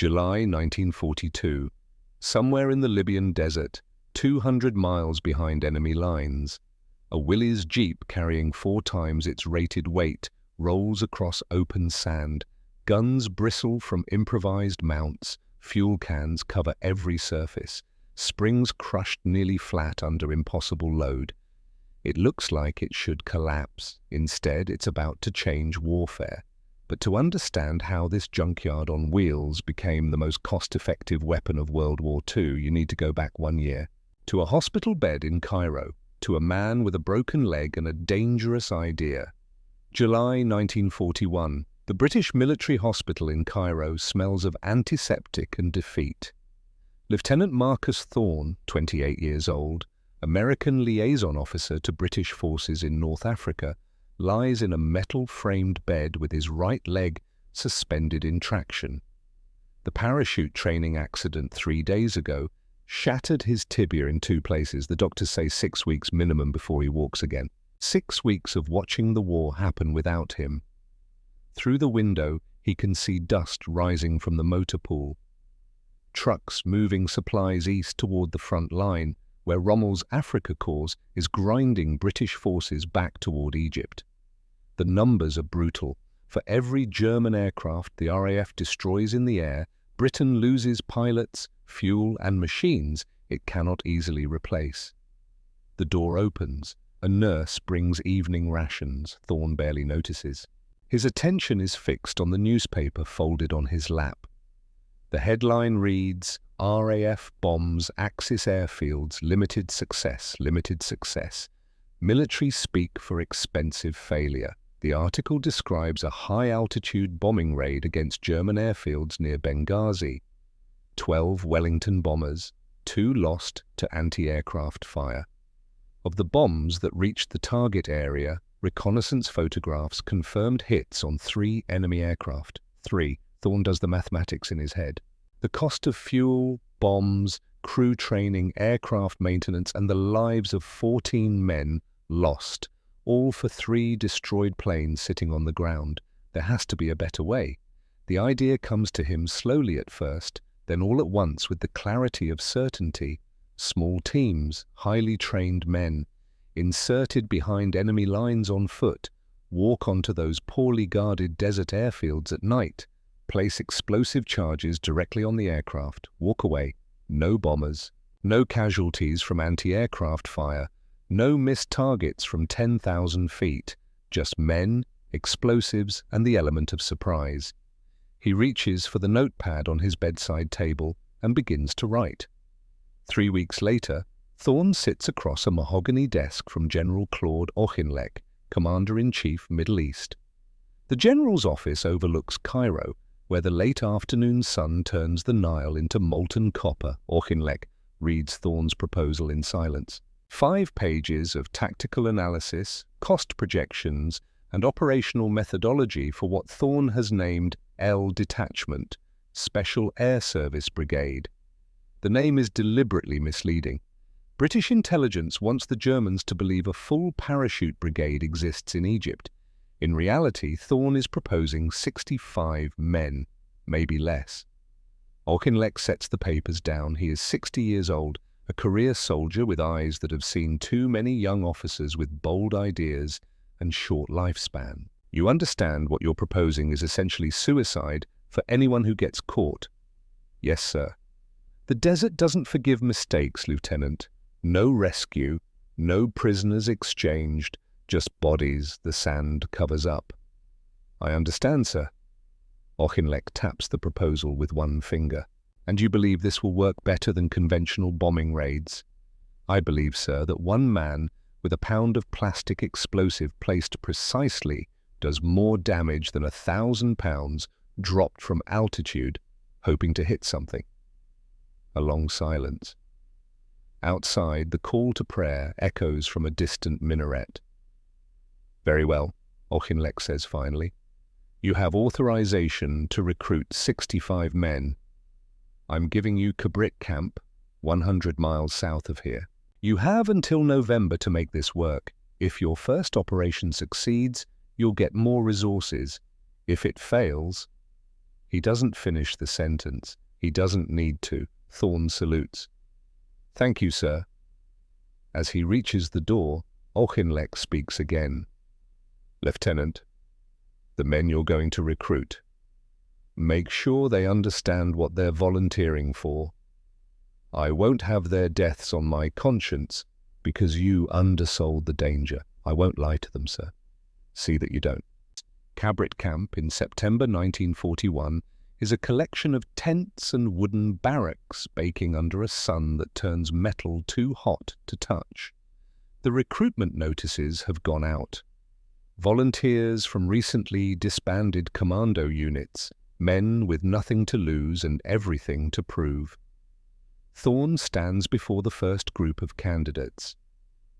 July 1942. Somewhere in the Libyan desert, 200 miles behind enemy lines, a Willys Jeep carrying 4 times its rated weight rolls across open sand. Guns bristle from improvised mounts, fuel cans cover every surface, springs crushed nearly flat under impossible load. It looks like it should collapse. Instead, it's about to change warfare. But to understand how this junkyard on wheels became the most cost-effective weapon of World War II, you need to go back 1 year. To a hospital bed in Cairo, to a man with a broken leg and a dangerous idea. July 1941. The British military hospital in Cairo smells of antiseptic and defeat. Lieutenant Marcus Thorne, 28 years old, American liaison officer to British forces in North Africa, lies in a metal-framed bed with his right leg suspended in traction. The parachute training accident 3 days ago shattered his tibia in 2 places. The doctors say 6 weeks minimum before he walks again. 6 weeks of watching the war happen without him. Through the window, he can see dust rising from the motor pool. Trucks moving supplies east toward the front line, where Rommel's Africa Corps is grinding British forces back toward Egypt. The numbers are brutal. For every German aircraft the RAF destroys in the air, Britain loses pilots, fuel and machines it cannot easily replace. The door opens. A nurse brings evening rations. Thorne barely notices. His attention is fixed on the newspaper folded on his lap. The headline reads, "RAF bombs Axis airfields, limited success, limited success. Military speak for expensive failure." The article describes a high-altitude bombing raid against German airfields near Benghazi. 12 Wellington bombers, 2 lost to anti-aircraft fire. Of the bombs that reached the target area, reconnaissance photographs confirmed hits on 3 enemy aircraft. 3. Thorne does the mathematics in his head. The cost of fuel, bombs, crew training, aircraft maintenance, and the lives of 14 men lost, all for 3 destroyed planes sitting on the ground. There has to be a better way. The idea comes to him slowly at first, then all at once with the clarity of certainty. Small teams, highly trained men, inserted behind enemy lines on foot, walk onto those poorly guarded desert airfields at night, place explosive charges directly on the aircraft, walk away. No bombers, no casualties from anti-aircraft fire, no missed targets from 10,000 feet, just men, explosives, and the element of surprise. He reaches for the notepad on his bedside table and begins to write. 3 weeks later, Thorne sits across a mahogany desk from General Claude Auchinleck, Commander-in-Chief, Middle East. The general's office overlooks Cairo, where the late afternoon sun turns the Nile into molten copper. Auchinleck reads Thorne's proposal in silence. 5 pages of tactical analysis, cost projections, and operational methodology for what Thorne has named L Detachment, Special Air Service Brigade. The name is deliberately misleading. British intelligence wants the Germans to believe a full parachute brigade exists in Egypt. In reality, Thorne is proposing 65 men, maybe less. Auchinleck sets the papers down. He is 60 years old, a career soldier with eyes that have seen too many young officers with bold ideas and short lifespan. You understand what you're proposing is essentially suicide for anyone who gets caught. Yes, sir. The desert doesn't forgive mistakes, Lieutenant. No rescue, no prisoners exchanged, just bodies the sand covers up. I understand, sir. Auchinleck taps the proposal with one finger. And you believe this will work better than conventional bombing raids? I believe, sir, that 1 man with a pound of plastic explosive placed precisely does more damage than 1,000 pounds dropped from altitude, hoping to hit something. A long silence. Outside, the call to prayer echoes from a distant minaret. Very well, Auchinleck says finally. You have authorization to recruit 65 men. I'm giving you Kabrit Camp, 100 miles south of here. You have until November to make this work. If your first operation succeeds, you'll get more resources. If it fails... He doesn't finish the sentence. He doesn't need to. Thorn salutes. "Thank you, sir." As he reaches the door, Auchinleck speaks again. "Lieutenant, the men you're going to recruit, make sure they understand what they're volunteering for. I won't have their deaths on my conscience because you undersold the danger. I won't lie to them, sir. See that you don't." Cabrit Camp in September 1941 is a collection of tents and wooden barracks baking under a sun that turns metal too hot to touch. The recruitment notices have gone out. Volunteers from recently disbanded commando units, men with nothing to lose and everything to prove. Thorn stands before the first group of candidates.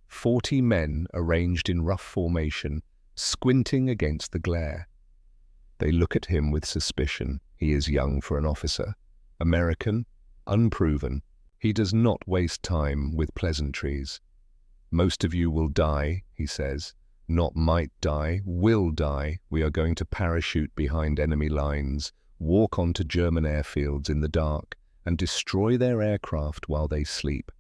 40 men arranged in rough formation, squinting against the glare. They look at him with suspicion. He is young for an officer, American, unproven. He does not waste time with pleasantries. "Most of you will die," he says. "Not might die, will die. We are going to parachute behind enemy lines, walk onto German airfields in the dark, and destroy their aircraft while they sleep.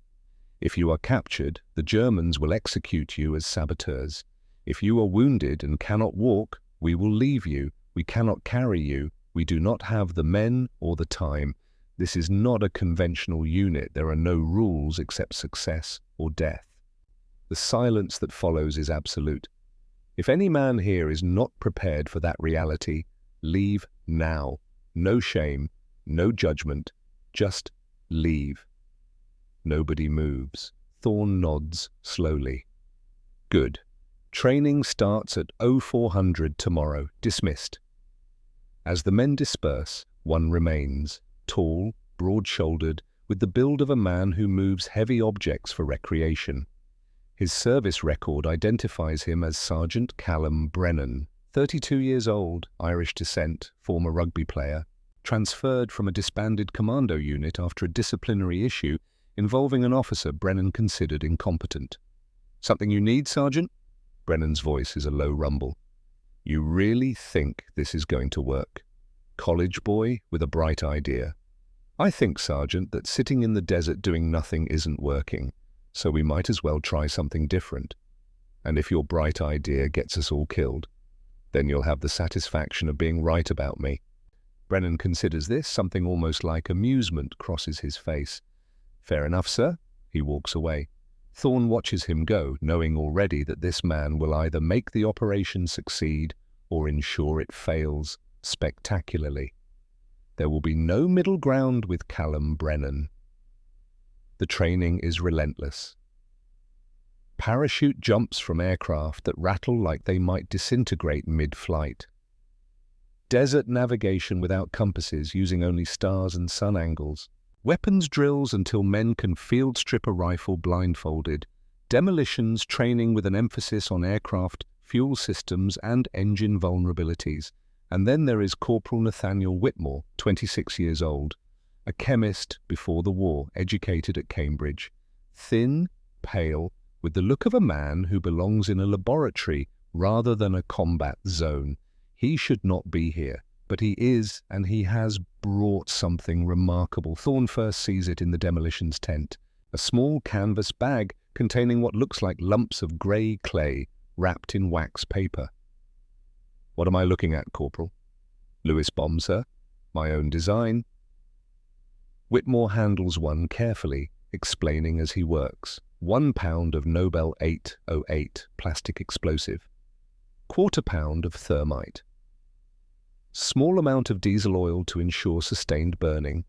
If you are captured, the Germans will execute you as saboteurs. If you are wounded and cannot walk, we will leave you. We cannot carry you. We do not have the men or the time. This is not a conventional unit. There are no rules except success or death." The silence that follows is absolute. If any man here is not prepared for that reality, leave now. No shame, no judgment, just leave. Nobody moves. Thorn nods slowly. "Good. Training starts at 0400 tomorrow. Dismissed." As the men disperse, one remains, tall, broad-shouldered, with the build of a man who moves heavy objects for recreation. His service record identifies him as Sergeant Callum Brennan, 32 years old, Irish descent, former rugby player, transferred from a disbanded commando unit after a disciplinary issue involving an officer Brennan considered incompetent. "Something you need, Sergeant?" Brennan's voice is a low rumble. "You really think this is going to work? College boy with a bright idea." "I think, Sergeant, that sitting in the desert doing nothing isn't working, so we might as well try something different. And if your bright idea gets us all killed, then you'll have the satisfaction of being right about me." Brennan considers this. Something almost like amusement crosses his face. "Fair enough, sir." He walks away. Thorn watches him go, knowing already that this man will either make the operation succeed or ensure it fails spectacularly. There will be no middle ground with Callum Brennan. The training is relentless. Parachute jumps from aircraft that rattle like they might disintegrate mid-flight. Desert navigation without compasses, using only stars and sun angles. Weapons drills until men can field strip a rifle blindfolded. Demolitions training with an emphasis on aircraft, fuel systems and engine vulnerabilities. And then there is Corporal Nathaniel Whitmore, 26 years old, a chemist before the war, educated at Cambridge. Thin, pale, with the look of a man who belongs in a laboratory rather than a combat zone. He should not be here. But he is, and he has brought something remarkable. Thorn first sees it in the demolitions tent, a small canvas bag containing what looks like lumps of grey clay wrapped in wax paper. "What am I looking at, Corporal?" "Lewis bomb, sir. My own design." Whitmore handles one carefully, explaining as he works. 1 pound of Nobel 808 plastic explosive. 1/4 pound of thermite. Small amount of diesel oil to ensure sustained burning.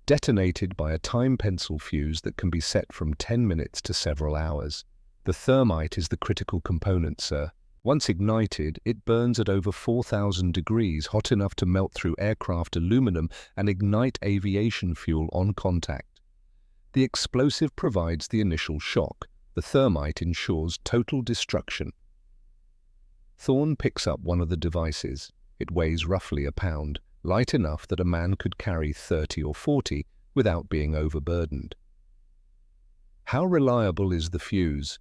Detonated by a time pencil fuse that can be set from 10 minutes to several hours. The thermite is the critical component, sir. Once ignited, it burns at over 4,000 degrees, hot enough to melt through aircraft aluminum and ignite aviation fuel on contact. The explosive provides the initial shock. The thermite ensures total destruction. Thorn picks up one of the devices. It weighs roughly a pound, light enough that a man could carry 30 or 40 without being overburdened. How reliable is the fuse?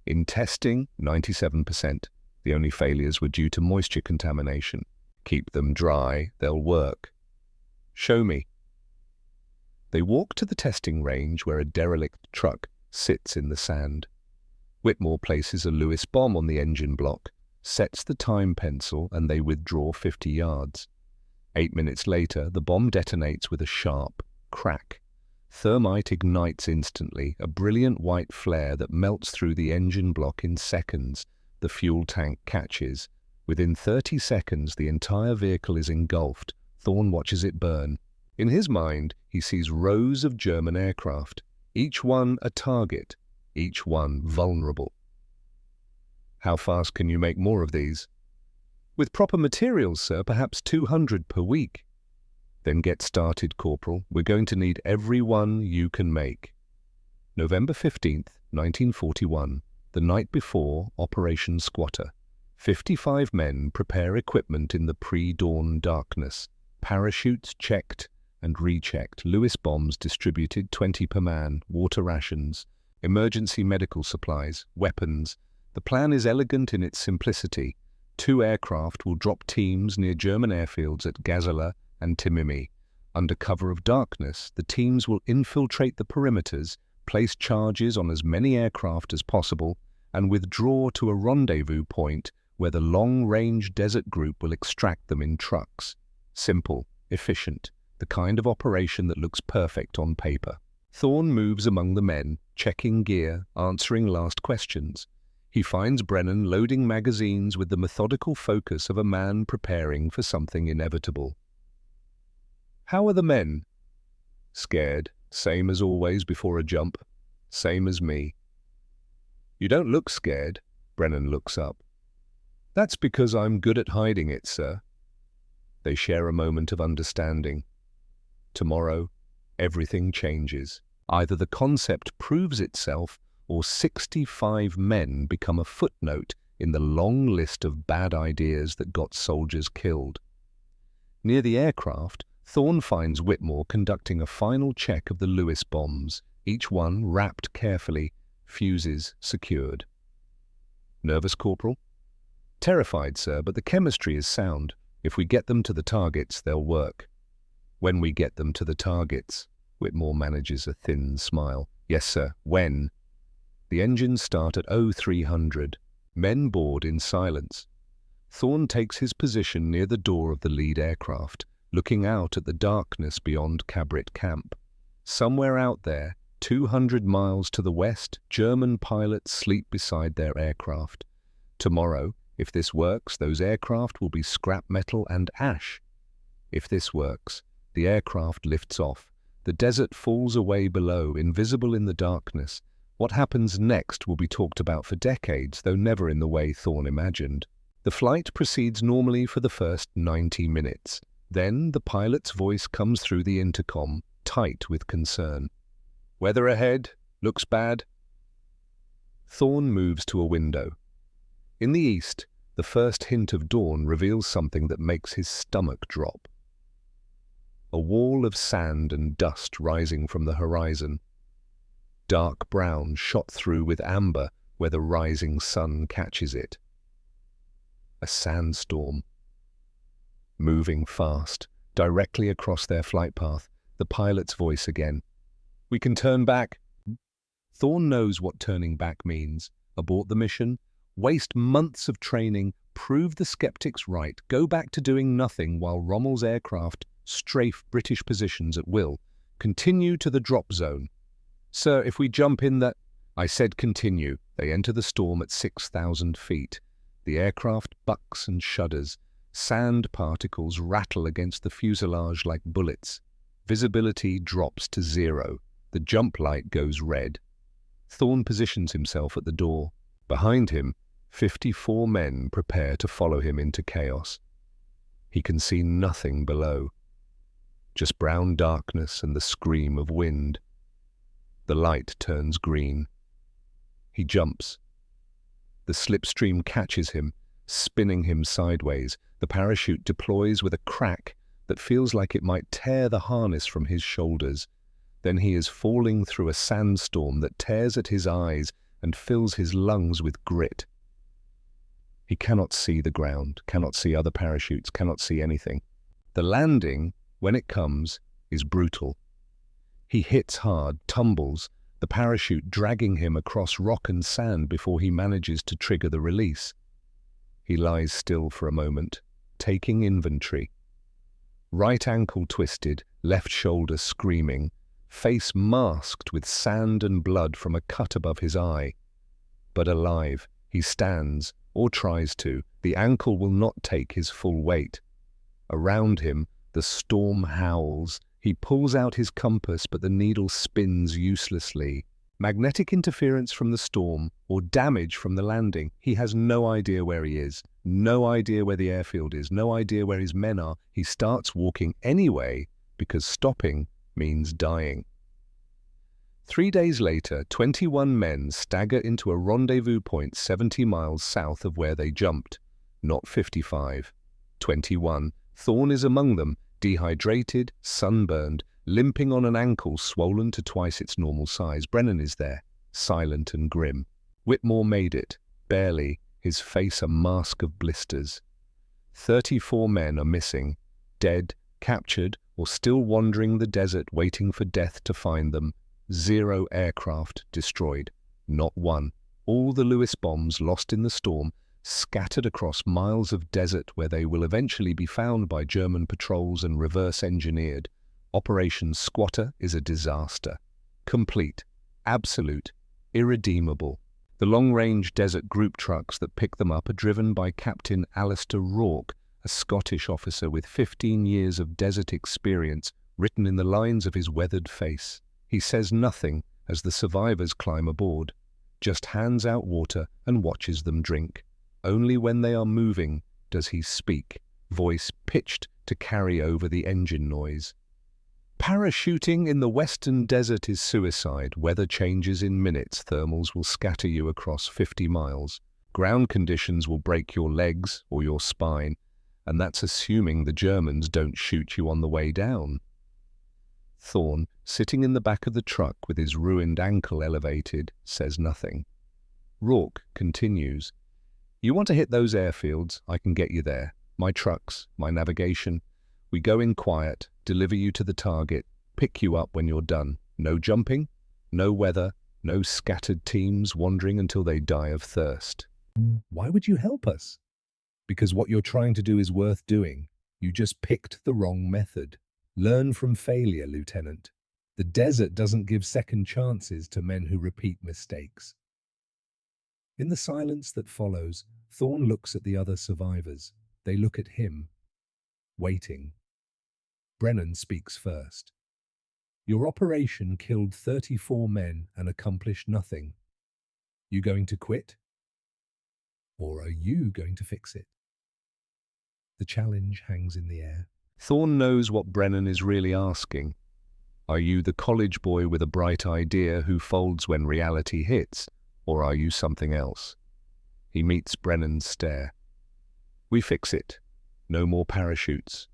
In testing, 97%. The only failures were due to moisture contamination. Keep them dry, they'll work. Show me. They walk to the testing range where a derelict truck sits in the sand. Whitmore places a Lewis bomb on the engine block, sets the time pencil, and they withdraw 50 yards. 8 minutes later, the bomb detonates with a sharp crack. Thermite ignites instantly, a brilliant white flare that melts through the engine block in seconds. The fuel tank catches. Within 30 seconds, the entire vehicle is engulfed. Thorne watches it burn. In his mind, he sees rows of German aircraft, each one a target, each one vulnerable. How fast can you make more of these? With proper materials, sir, perhaps 200 per week. Then get started, Corporal. We're going to need every one you can make. November 15th, 1941, the night before Operation Squatter. 55 men prepare equipment in the pre-dawn darkness. Parachutes checked and rechecked. Lewis bombs distributed, 20 per man. Water rations. Emergency medical supplies. Weapons. The plan is elegant in its simplicity. 2 aircraft will drop teams near German airfields at Gazala and Timimi. Under cover of darkness, the teams will infiltrate the perimeters, place charges on as many aircraft as possible, and withdraw to a rendezvous point where the long-range desert group will extract them in trucks. Simple, efficient, the kind of operation that looks perfect on paper. Thorne moves among the men, checking gear, answering last questions. He finds Brennan loading magazines with the methodical focus of a man preparing for something inevitable. How are the men? Scared, same as always before a jump, same as me. You don't look scared. Brennan looks up. That's because I'm good at hiding it, sir. They share a moment of understanding. Tomorrow, everything changes. Either the concept proves itself, or 65 men become a footnote in the long list of bad ideas that got soldiers killed. Near the aircraft, Thorne finds Whitmore conducting a final check of the Lewis bombs, each one wrapped carefully, fuses secured. Nervous, Corporal? Terrified, sir, but the chemistry is sound. If we get them to the targets, they'll work. When we get them to the targets, Whitmore manages a thin smile. Yes, sir, when? The engines start at 0300. Men board in silence. Thorne takes his position near the door of the lead aircraft, looking out at the darkness beyond Cabrit Camp. Somewhere out there, 200 miles to the west, German pilots sleep beside their aircraft. Tomorrow, if this works, those aircraft will be scrap metal and ash. If this works, the aircraft lifts off. The desert falls away below, invisible in the darkness. What happens next will be talked about for decades, though never in the way Thorne imagined. The flight proceeds normally for the first 90 minutes. Then the pilot's voice comes through the intercom, tight with concern. Weather ahead? Looks bad? Thorne moves to a window. In the east, the first hint of dawn reveals something that makes his stomach drop. A wall of sand and dust rising from the horizon. Dark brown shot through with amber where the rising sun catches it. A sandstorm. Moving fast, directly across their flight path, the pilot's voice again. We can turn back. Thorne knows what turning back means. Abort the mission, waste months of training, prove the skeptics right, go back to doing nothing while Rommel's aircraft strafe British positions at will. Continue to the drop zone. Sir, if we jump in that... I said continue. They enter the storm at 6,000 feet. The aircraft bucks and shudders. Sand particles rattle against the fuselage like bullets. Visibility drops to 0. The jump light goes red. Thorne positions himself at the door. Behind him, 54 men prepare to follow him into chaos. He can see nothing below. Just brown darkness and the scream of wind. The light turns green. He jumps. The slipstream catches him, spinning him sideways. The parachute deploys with a crack that feels like it might tear the harness from his shoulders. Then he is falling through a sandstorm that tears at his eyes and fills his lungs with grit. He cannot see the ground, cannot see other parachutes, cannot see anything. The landing, when it comes, is brutal. He hits hard, tumbles, the parachute dragging him across rock and sand before he manages to trigger the release. He lies still for a moment, taking inventory. Right ankle twisted, left shoulder screaming, face masked with sand and blood from a cut above his eye. But alive, he stands, or tries to. The ankle will not take his full weight. Around him, the storm howls. He pulls out his compass, but the needle spins uselessly. Magnetic interference from the storm, or damage from the landing. He has no idea where he is, no idea where the airfield is, no idea where his men are. He starts walking anyway, because stopping means dying. 3 days later, 21 men stagger into a rendezvous point 70 miles south of where they jumped. Not 55. 21. Thorne is among them, dehydrated, sunburned, limping on an ankle swollen to twice its normal size. Brennan is there, silent and grim. Whitmore made it, barely, his face a mask of blisters. 34 men are missing, dead, captured, or still wandering the desert waiting for death to find them. 0 aircraft destroyed, not one. All the Lewis bombs lost in the storm, scattered across miles of desert where they will eventually be found by German patrols and reverse-engineered. Operation Squatter is a disaster. Complete, absolute, irredeemable. The long-range desert group trucks that pick them up are driven by Captain Alistair Rourke, a Scottish officer with 15 years of desert experience written in the lines of his weathered face. He says nothing as the survivors climb aboard, just hands out water and watches them drink. Only when they are moving does he speak, voice pitched to carry over the engine noise. Parachuting in the western desert is suicide. Weather changes in minutes. Thermals will scatter you across 50 miles. Ground conditions will break your legs or your spine, and that's assuming the Germans don't shoot you on the way down. Thorne, sitting in the back of the truck with his ruined ankle elevated, says nothing. Rourke continues, "You want to hit those airfields? I can get you there. My trucks, my navigation. We go in quiet, deliver you to the target, pick you up when you're done. No jumping, no weather, no scattered teams wandering until they die of thirst." Why would you help us? Because what you're trying to do is worth doing. You just picked the wrong method. Learn from failure, Lieutenant. The desert doesn't give second chances to men who repeat mistakes. In the silence that follows, Thorne looks at the other survivors. They look at him, waiting. Brennan speaks first. "Your operation killed 34 men and accomplished nothing. You going to quit? Or are you going to fix it?" The challenge hangs in the air. Thorne knows what Brennan is really asking. Are you the college boy with a bright idea who folds when reality hits, or are you something else? He meets Brennan's stare. "We fix it. No more parachutes.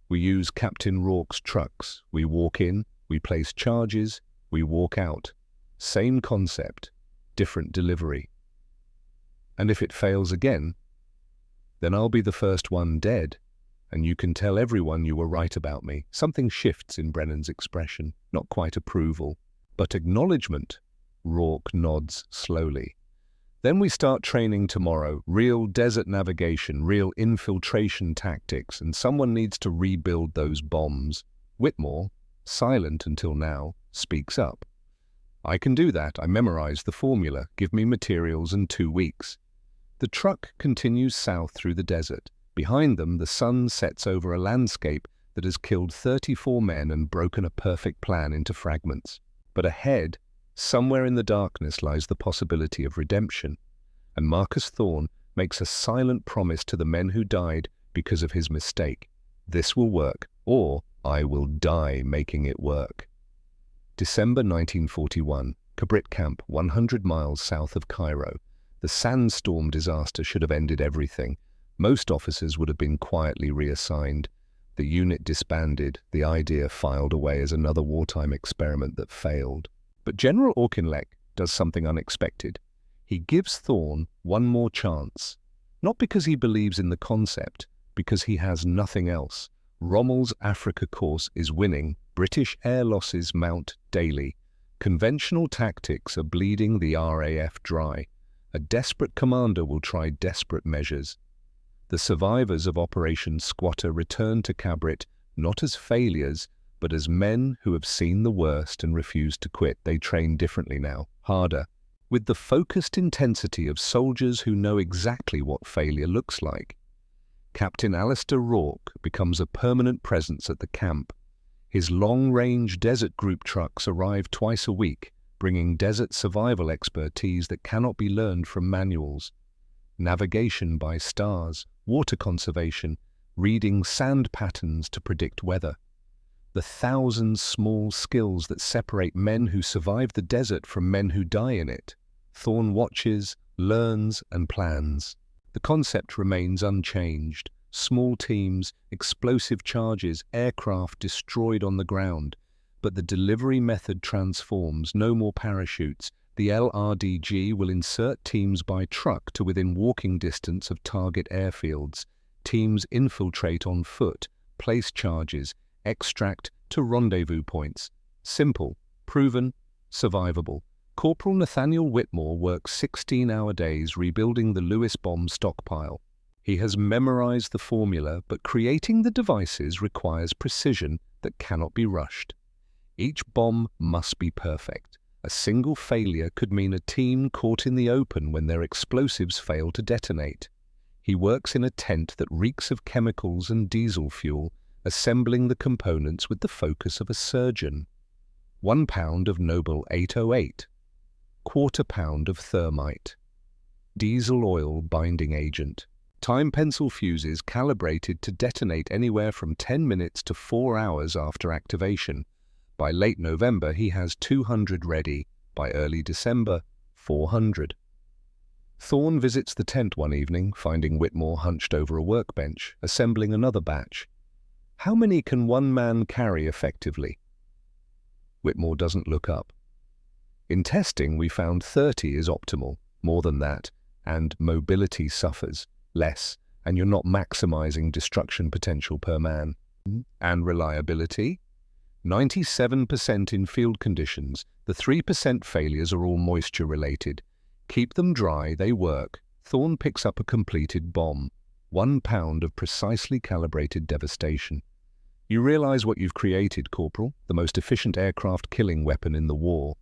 We use Captain Rourke's trucks. We walk in, we place charges, we walk out. Same concept, different delivery. And if it fails again, then I'll be the first one dead, and you can tell everyone you were right about me." Something shifts in Brennan's expression, not quite approval, but acknowledgement. Rourke nods slowly. "Then we start training tomorrow, real desert navigation, real infiltration tactics, and someone needs to rebuild those bombs." Whitmore, silent until now, speaks up. "I can do that. I memorized the formula. Give me materials and 2 weeks." The truck continues south through the desert. Behind them, the sun sets over a landscape that has killed 34 men and broken a perfect plan into fragments. But ahead, somewhere in the darkness, lies the possibility of redemption. And Marcus Thorne makes a silent promise to the men who died because of his mistake. This will work, or I will die making it work. December 1941, Kabrit Camp, 100 miles south of Cairo. The sandstorm disaster should have ended everything. Most officers would have been quietly reassigned. The unit disbanded, the idea filed away as another wartime experiment that failed. But General Auchinleck does something unexpected. He gives Thorne one more chance. Not because he believes in the concept, because he has nothing else. Rommel's Africa course is winning, British air losses mount daily. Conventional tactics are bleeding the RAF dry. A desperate commander will try desperate measures. The survivors of Operation Squatter return to Cabrit not as failures, but as men who have seen the worst and refused to quit. They train differently now, harder, with the focused intensity of soldiers who know exactly what failure looks like. Captain Alistair Rourke becomes a permanent presence at the camp. His long-range desert group trucks arrive twice a week, bringing desert survival expertise that cannot be learned from manuals. Navigation by stars, water conservation, reading sand patterns to predict weather. The thousand small skills that separate men who survive the desert from men who die in it. Thorn watches, learns, and plans. The concept remains unchanged. Small teams, explosive charges, aircraft destroyed on the ground. But the delivery method transforms. No more parachutes. The LRDG will insert teams by truck to within walking distance of target airfields. Teams infiltrate on foot, place charges, extract to rendezvous points. Simple, proven, survivable. Corporal Nathaniel Whitmore works 16-hour days rebuilding the Lewis bomb stockpile. He has memorized the formula, but creating the devices requires precision that cannot be rushed. Each bomb must be perfect. A single failure could mean a team caught in the open when their explosives fail to detonate. He works in a tent that reeks of chemicals and diesel fuel, assembling the components with the focus of a surgeon. 1 pound of Noble 808. Quarter pound of thermite. Diesel oil binding agent. Time pencil fuses calibrated to detonate anywhere from 10 minutes to 4 hours after activation. By late November, he has 200 ready. By early December, 400. Thorn visits the tent one evening, finding Whitmore hunched over a workbench, assembling another batch. How many can one man carry effectively? Whitmore doesn't look up. In testing, we found 30 is optimal. More than that, and mobility suffers. Less, and you're not maximizing destruction potential per man. And reliability? 97% in field conditions. The 3% failures are all moisture-related. Keep them dry, they work. Thorn picks up a completed bomb. 1 pound of precisely calibrated devastation. You realize what you've created, Corporal, the most efficient aircraft killing weapon in the war.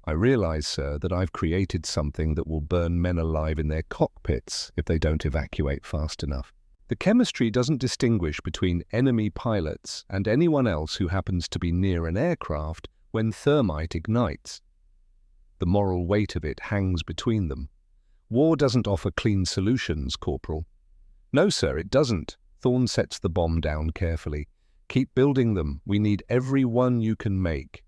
I realize, sir, that I've created something that will burn men alive in their cockpits if they don't evacuate fast enough. The chemistry doesn't distinguish between enemy pilots and anyone else who happens to be near an aircraft when thermite ignites. The moral weight of it hangs between them. War doesn't offer clean solutions, Corporal. No, sir, it doesn't. Thorn sets the bomb down carefully. Keep building them. We need every one you can make.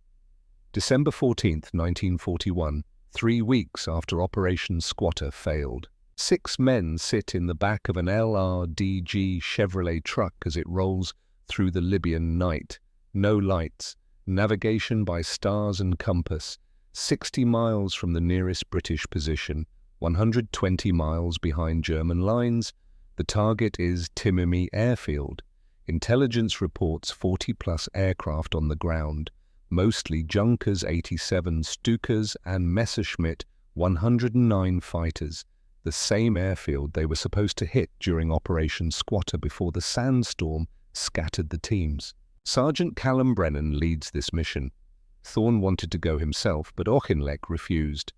December 14th, 1941, 3 weeks after Operation Squatter failed. 6 men sit in the back of an LRDG Chevrolet truck as it rolls through the Libyan night. No lights, navigation by stars and compass, 60 miles from the nearest British position, 120 miles behind German lines. The target is Timimi Airfield. Intelligence reports 40-plus aircraft on the ground, mostly Junkers 87 Stukas and Messerschmitt 109 fighters, the same airfield they were supposed to hit during Operation Squatter before the sandstorm scattered the teams. Sergeant Callum Brennan leads this mission. Thorn wanted to go himself, but Auchinleck refused.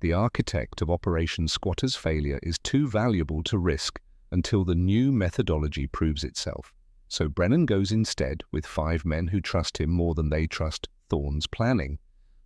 The architect of Operation Squatter's failure is too valuable to risk until the new methodology proves itself. So Brennan goes instead with 5 men who trust him more than they trust Thorn's planning.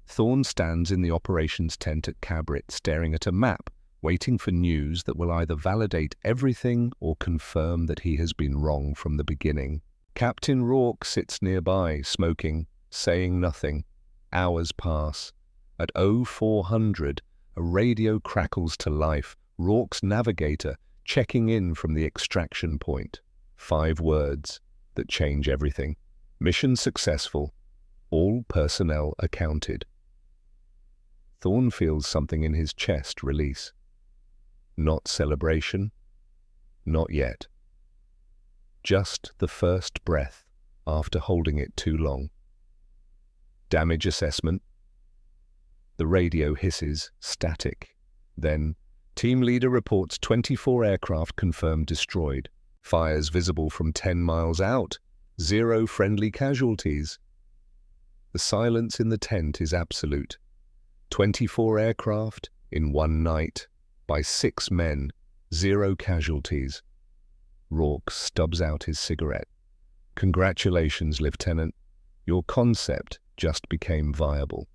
Thorn stands in the operations tent at Cabrit, staring at a map, waiting for news that will either validate everything or confirm that he has been wrong from the beginning. Captain Rourke sits nearby, smoking, saying nothing. Hours pass. At 0400, a radio crackles to life. Rourke's navigator checking in from the extraction point. 5 words that change everything. Mission successful. All personnel accounted. Thorn feels something in his chest release. Not celebration, Not yet. Just the first breath after holding it too long. Damage assessment. The radio hisses, static. Then, team leader reports 24 aircraft confirmed destroyed. Fires visible from 10 miles out. 0 friendly casualties. The silence in the tent is absolute. 24 aircraft in one night by 6 men. 0 casualties. Rourke stubs out his cigarette. Congratulations, Lieutenant. Your concept just became viable.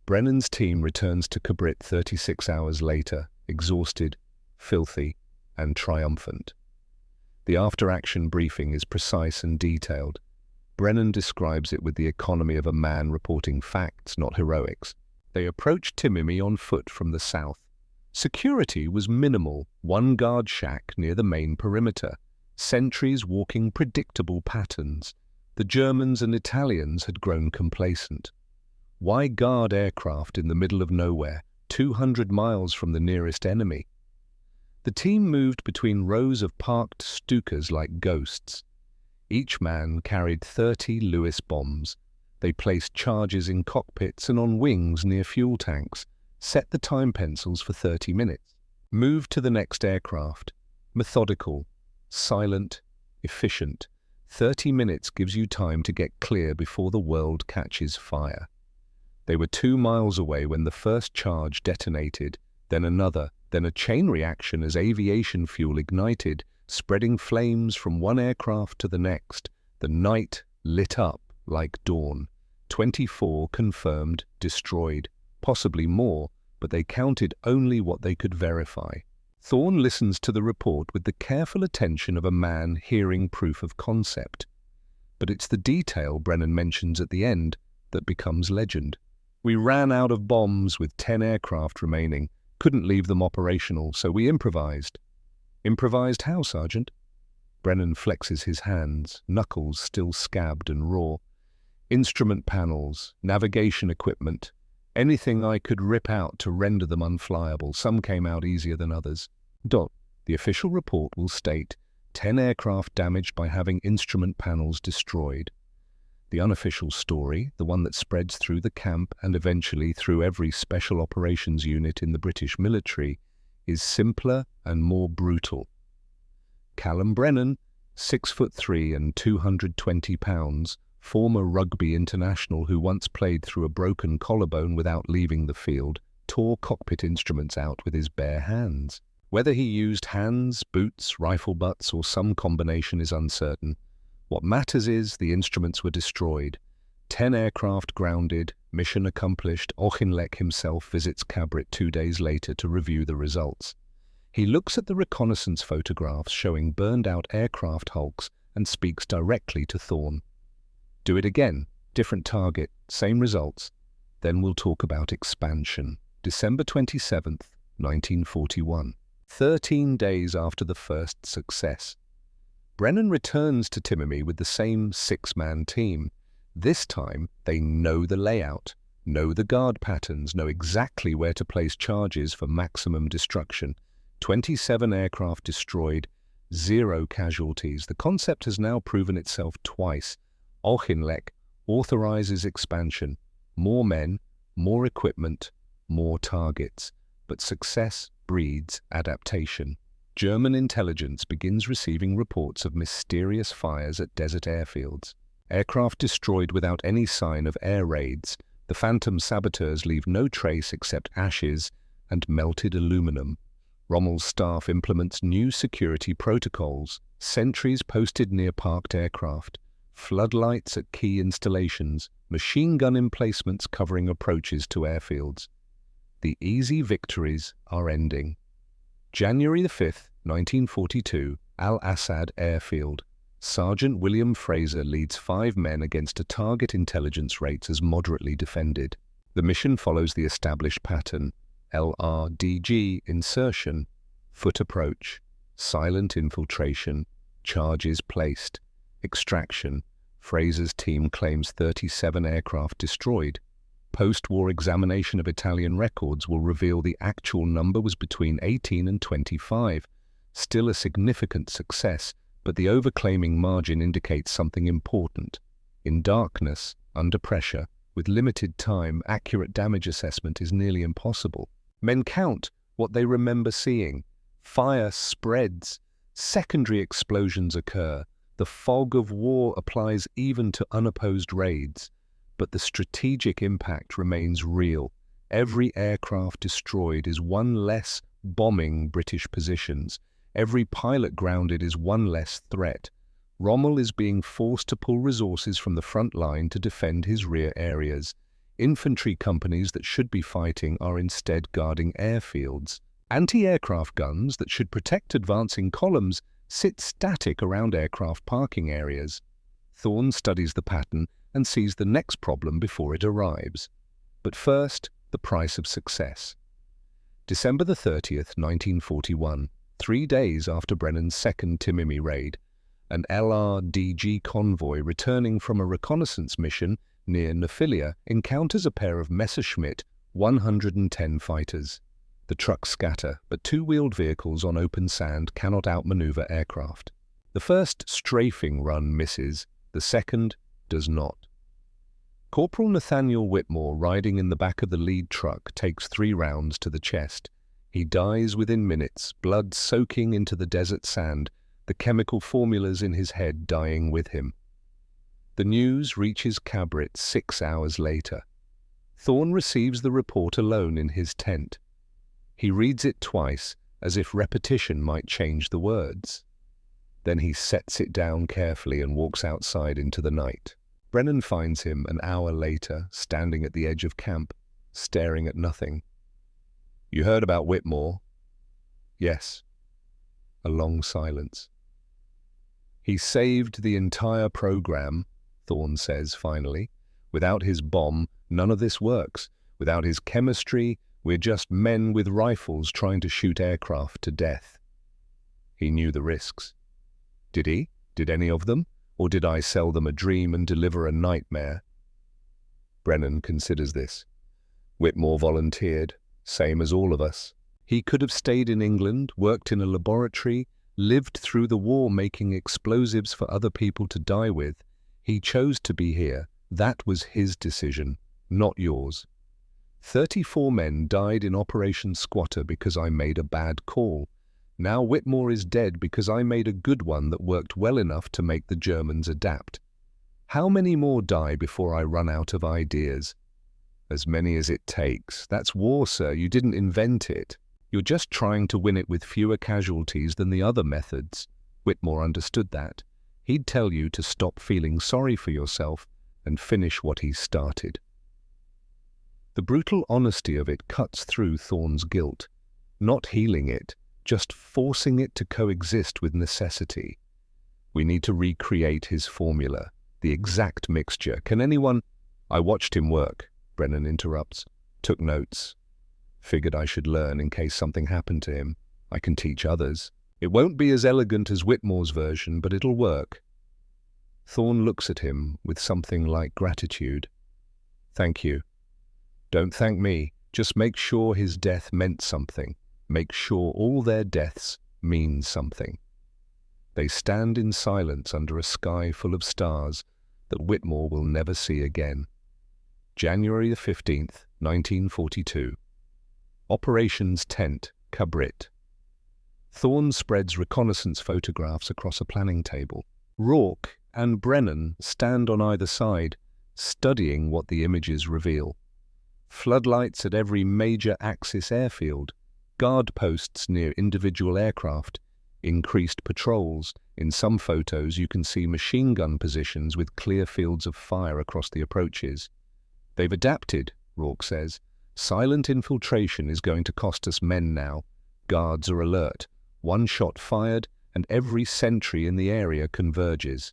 Brennan's team returns to Cabrit 36 hours later, exhausted, filthy, and triumphant. The after-action briefing is precise and detailed. Brennan describes it with the economy of a man reporting facts, not heroics. They approached Timimi on foot from the south. Security was minimal, one guard shack near the main perimeter. Sentries walking predictable patterns. The Germans and Italians had grown complacent. Why guard aircraft in the middle of nowhere, 200 miles from the nearest enemy? The team moved between rows of parked Stukas like ghosts. Each man carried 30 Lewis bombs. They placed charges in cockpits and on wings near fuel tanks, set the time pencils for 30 minutes. Moved to the next aircraft. Methodical, silent, efficient. 30 minutes gives you time to get clear before the world catches fire. They were 2 miles away when the first charge detonated, then another, then a chain reaction as aviation fuel ignited, spreading flames from one aircraft to the next. The night lit up like dawn. 24 confirmed destroyed, possibly more, but they counted only what they could verify. Thorne listens to the report with the careful attention of a man hearing proof of concept. But it's the detail Brennan mentions at the end that becomes legend. We ran out of bombs with 10 aircraft remaining, couldn't leave them operational, so we improvised. Improvised how, Sergeant? Brennan flexes his hands, knuckles still scabbed and raw. Instrument panels, navigation equipment, anything I could rip out to render them unflyable. Some came out easier than others. The official report will state 10 aircraft damaged by having instrument panels destroyed. The unofficial story, the one that spreads through the camp and eventually through every special operations unit in the British military, is simpler and more brutal. Callum Brennan, 6'3" and 220 pounds, former rugby international who once played through a broken collarbone without leaving the field, tore cockpit instruments out with his bare hands. Whether he used hands, boots, rifle butts, or some combination is uncertain. What matters is the instruments were destroyed. 10 aircraft grounded, mission accomplished. Auchinleck himself visits Cabrit 2 days later to review the results. He looks at the reconnaissance photographs showing burned-out aircraft hulks and speaks directly to Thorne. Do it again, different target, same results. Then we'll talk about expansion. December 27th, 1941. 13 days after the first success. Brennan returns to Timimi with the same 6-man team. This time, they know the layout, know the guard patterns, know exactly where to place charges for maximum destruction. 27 aircraft destroyed, 0 casualties. The concept has now proven itself twice. Auchinleck authorizes expansion. More men, more equipment, more targets. But success breeds adaptation. German intelligence begins receiving reports of mysterious fires at desert airfields. Aircraft destroyed without any sign of air raids. The phantom saboteurs leave no trace except ashes and melted aluminum. Rommel's staff implements new security protocols. Sentries posted near parked aircraft. Floodlights at key installations. Machine gun emplacements covering approaches to airfields. The easy victories are ending. January the 5th, 1942, Al-Assad Airfield. Sergeant William Fraser leads 5 men against a target intelligence rates as moderately defended. The mission follows the established pattern: LRDG insertion, foot approach, silent infiltration, charges placed, extraction. Fraser's team claims 37 aircraft destroyed. Post-war examination of Italian records will reveal the actual number was between 18 and 25. Still a significant success, but the overclaiming margin indicates something important. In darkness, under pressure, with limited time, accurate damage assessment is nearly impossible. Men count what they remember seeing. Fire spreads. Secondary explosions occur. The fog of war applies even to unopposed raids. But the strategic impact remains real. Every aircraft destroyed is one less bombing British positions. Every pilot grounded is one less threat. Rommel is being forced to pull resources from the front line to defend his rear areas. Infantry companies that should be fighting are instead guarding airfields. Anti-aircraft guns that should protect advancing columns sit static around aircraft parking areas. Thorne studies the pattern and sees the next problem before it arrives. But first, the price of success. December the 30th, 1941, 3 days after Brennan's second Timimi raid, an LRDG convoy returning from a reconnaissance mission near Nephilia encounters a pair of Messerschmitt 110 fighters. The trucks scatter, but two-wheeled vehicles on open sand cannot outmaneuver aircraft. The first strafing run misses, the second does not. Corporal Nathaniel Whitmore, riding in the back of the lead truck, takes 3 rounds to the chest. He dies within minutes, blood soaking into the desert sand, the chemical formulas in his head dying with him. The news reaches Cabrit 6 hours later. Thorne receives the report alone in his tent. He reads it twice, as if repetition might change the words. Then he sets it down carefully and walks outside into the night. Brennan finds him an hour later, standing at the edge of camp, staring at nothing. "You heard about Whitmore?" "Yes." A long silence. "He saved the entire program," Thorne says finally. "Without his bomb, none of this works. Without his chemistry, we're just men with rifles trying to shoot aircraft to death." He knew the risks. Did he? Did any of them? Or did I sell them a dream and deliver a nightmare? Brennan considers this. Whitmore volunteered, same as all of us. He could have stayed in England, worked in a laboratory, lived through the war making explosives for other people to die with. He chose to be here. That was his decision, not yours. 34 men died in Operation Squatter because I made a bad call. Now Whitmore is dead because I made a good one that worked well enough to make the Germans adapt. How many more die before I run out of ideas? As many as it takes. That's war, sir. You didn't invent it. You're just trying to win it with fewer casualties than the other methods. Whitmore understood that. He'd tell you to stop feeling sorry for yourself and finish what he started. The brutal honesty of it cuts through Thorne's guilt, not healing it, just forcing it to coexist with necessity. We need to recreate his formula, the exact mixture. Can anyone— I watched him work, Brennan interrupts, took notes. Figured I should learn in case something happened to him. I can teach others. It won't be as elegant as Whitmore's version, but it'll work. Thorne looks at him with something like gratitude. Thank you. Don't thank me. Just make sure his death meant something. Make sure all their deaths mean something. They stand in silence under a sky full of stars that Whitmore will never see again. January the 15th, 1942. Operations Tent, Cabrit. Thorne spreads reconnaissance photographs across a planning table. Rourke and Brennan stand on either side, studying what the images reveal. Floodlights at every major Axis airfield, guard posts near individual aircraft, increased patrols. In some photos you can see machine gun positions with clear fields of fire across the approaches. They've adapted, Rourke says. Silent infiltration is going to cost us men now. Guards are alert. One shot fired, and every sentry in the area converges.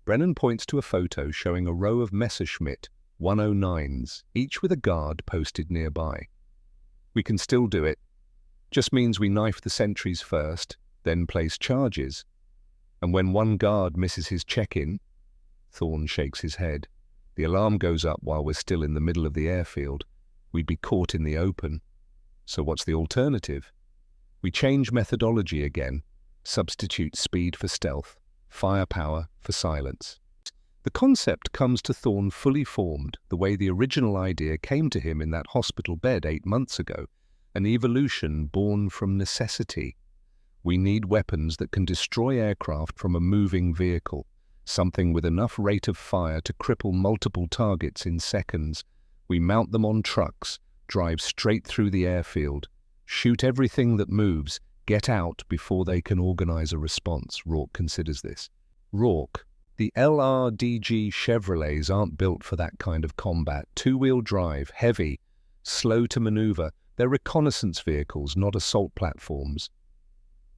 Brennan points to a photo showing a row of Messerschmitt 109s, each with a guard posted nearby. We can still do it. Just means we knife the sentries first, then place charges. And when one guard misses his check-in, Thorne shakes his head. The alarm goes up while we're still in the middle of the airfield. We'd be caught in the open. So what's the alternative? We change methodology again. Substitute speed for stealth, firepower for silence. The concept comes to Thorne fully formed, the way the original idea came to him in that hospital bed 8 months ago, an evolution born from necessity. We need weapons that can destroy aircraft from a moving vehicle, something with enough rate of fire to cripple multiple targets in seconds. We mount them on trucks, drive straight through the airfield, shoot everything that moves, get out before they can organize a response. Rourke considers this. Rourke, the LRDG Chevrolets aren't built for that kind of combat. Two-wheel drive, heavy, slow to maneuver. They're reconnaissance vehicles, not assault platforms.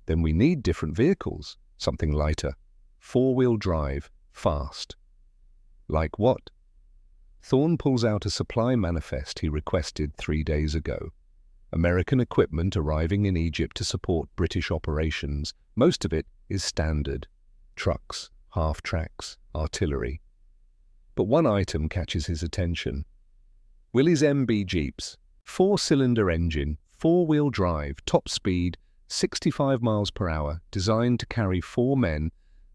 Then we need different vehicles, something lighter. Four-wheel drive, fast. Like what? Thorne pulls out a supply manifest he requested 3 days ago. American equipment arriving in Egypt to support British operations. Most of it is standard. Trucks, half-tracks, artillery. But one item catches his attention. Willys MB Jeeps, 4-cylinder engine, 4-wheel drive, top speed, 65 miles per hour, designed to carry 4 men,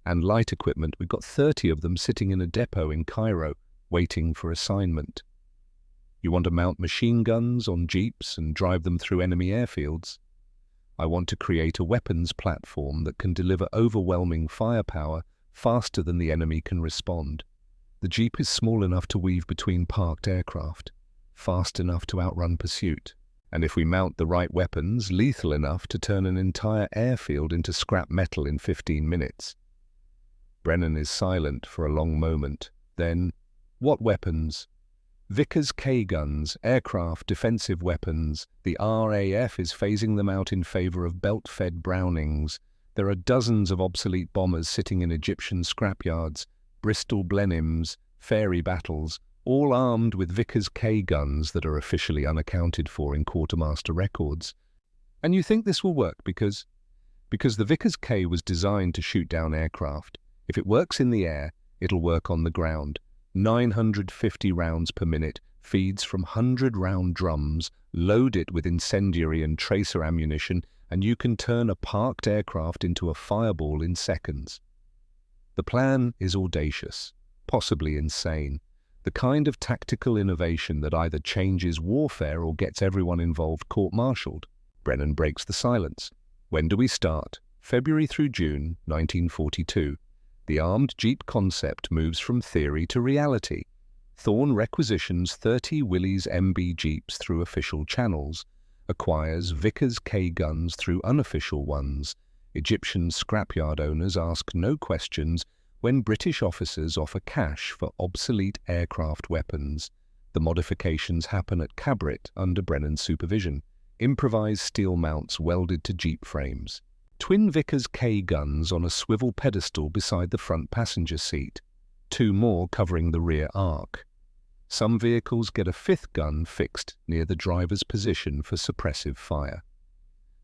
and light equipment. We've got 30 of them sitting in a depot in Cairo, waiting for assignment. You want to mount machine guns on jeeps and drive them through enemy airfields? I want to create a weapons platform that can deliver overwhelming firepower faster than the enemy can respond. The jeep is small enough to weave between parked aircraft, fast enough to outrun pursuit, and if we mount the right weapons, lethal enough to turn an entire airfield into scrap metal in 15 minutes. Brennan is silent for a long moment. Then, what weapons? Vickers K-guns, aircraft defensive weapons. The RAF is phasing them out in favor of belt-fed Brownings. There are dozens of obsolete bombers sitting in Egyptian scrapyards, Bristol Blenheims, Fairy Battles, all armed with Vickers K-guns that are officially unaccounted for in quartermaster records. And you think this will work because the Vickers K was designed to shoot down aircraft. If it works in the air, it'll work on the ground. 950 rounds per minute, feeds from 100-round drums, load it with incendiary and tracer ammunition, and you can turn a parked aircraft into a fireball in seconds. The plan is audacious, possibly insane, the kind of tactical innovation that either changes warfare or gets everyone involved court-martialed. Brennan breaks the silence. When do we start? February through June 1942. The armed jeep concept moves from theory to reality. Thorne requisitions 30 Willys MB Jeeps through official channels, acquires Vickers K guns through unofficial ones. Egyptian scrapyard owners ask no questions when British officers offer cash for obsolete aircraft weapons. The modifications happen at Cabrit under Brennan's supervision. Improvised steel mounts welded to jeep frames. Twin Vickers K guns on a swivel pedestal beside the front passenger seat. 2 more covering the rear arc. Some vehicles get a 5th gun fixed near the driver's position for suppressive fire.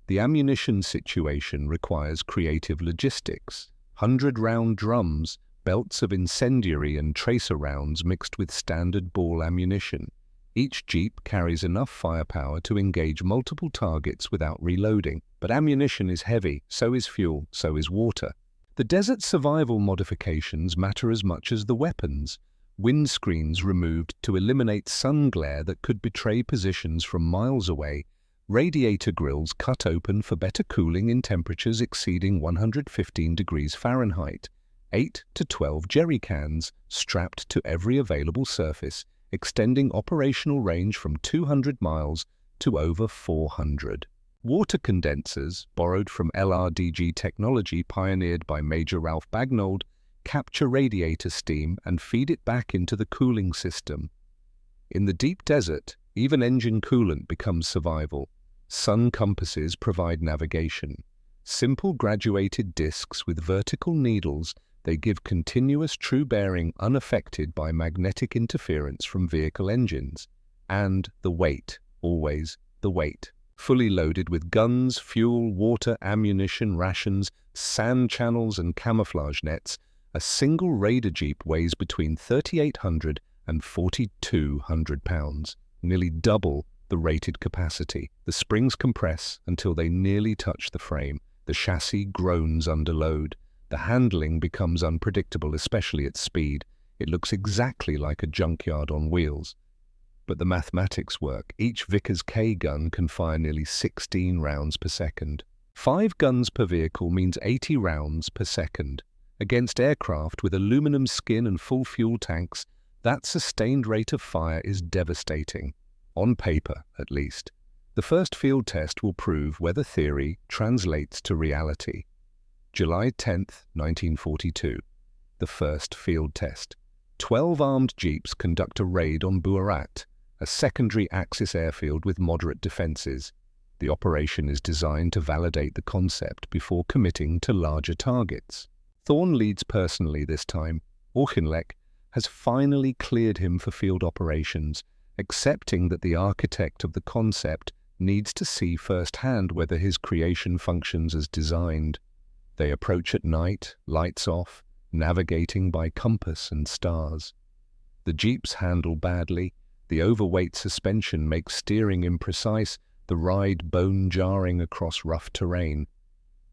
The ammunition situation requires creative logistics. 100-round drums, belts of incendiary and tracer rounds mixed with standard ball ammunition. Each jeep carries enough firepower to engage multiple targets without reloading. But ammunition is heavy, so is fuel, so is water. The desert survival modifications matter as much as the weapons. Windscreens removed to eliminate sun glare that could betray positions from miles away. Radiator grills cut open for better cooling in temperatures exceeding 115 degrees Fahrenheit. 8 to 12 jerry cans strapped to every available surface, extending operational range from 200 miles to over 400. Water condensers, borrowed from LRDG technology pioneered by Major Ralph Bagnold, capture radiator steam and feed it back into the cooling system. In the deep desert, even engine coolant becomes survival. Sun compasses provide navigation. Simple graduated discs with vertical needles, they give continuous true bearing unaffected by magnetic interference from vehicle engines. And the weight, always the weight. Fully loaded with guns, fuel, water, ammunition, rations, sand channels and camouflage nets, a single Raider Jeep weighs between 3,800 and 4,200 pounds, nearly double the rated capacity. The springs compress until they nearly touch the frame. The chassis groans under load. The handling becomes unpredictable, especially at speed. It looks exactly like a junkyard on wheels. But the mathematics work. Each Vickers K gun can fire nearly 16 rounds per second. 5 guns per vehicle means 80 rounds per second. Against aircraft with aluminum skin and full fuel tanks, that sustained rate of fire is devastating. On paper, at least. The first field test will prove whether theory translates to reality. July 10, 1942. The first field test. 12 armed jeeps conduct a raid on Buarat, a secondary Axis airfield with moderate defenses. The operation is designed to validate the concept before committing to larger targets. Thorn leads personally this time. Auchinleck has finally cleared him for field operations, accepting that the architect of the concept needs to see firsthand whether his creation functions as designed. They approach at night, lights off, navigating by compass and stars. The jeeps handle badly, the overweight suspension makes steering imprecise, the ride bone-jarring across rough terrain.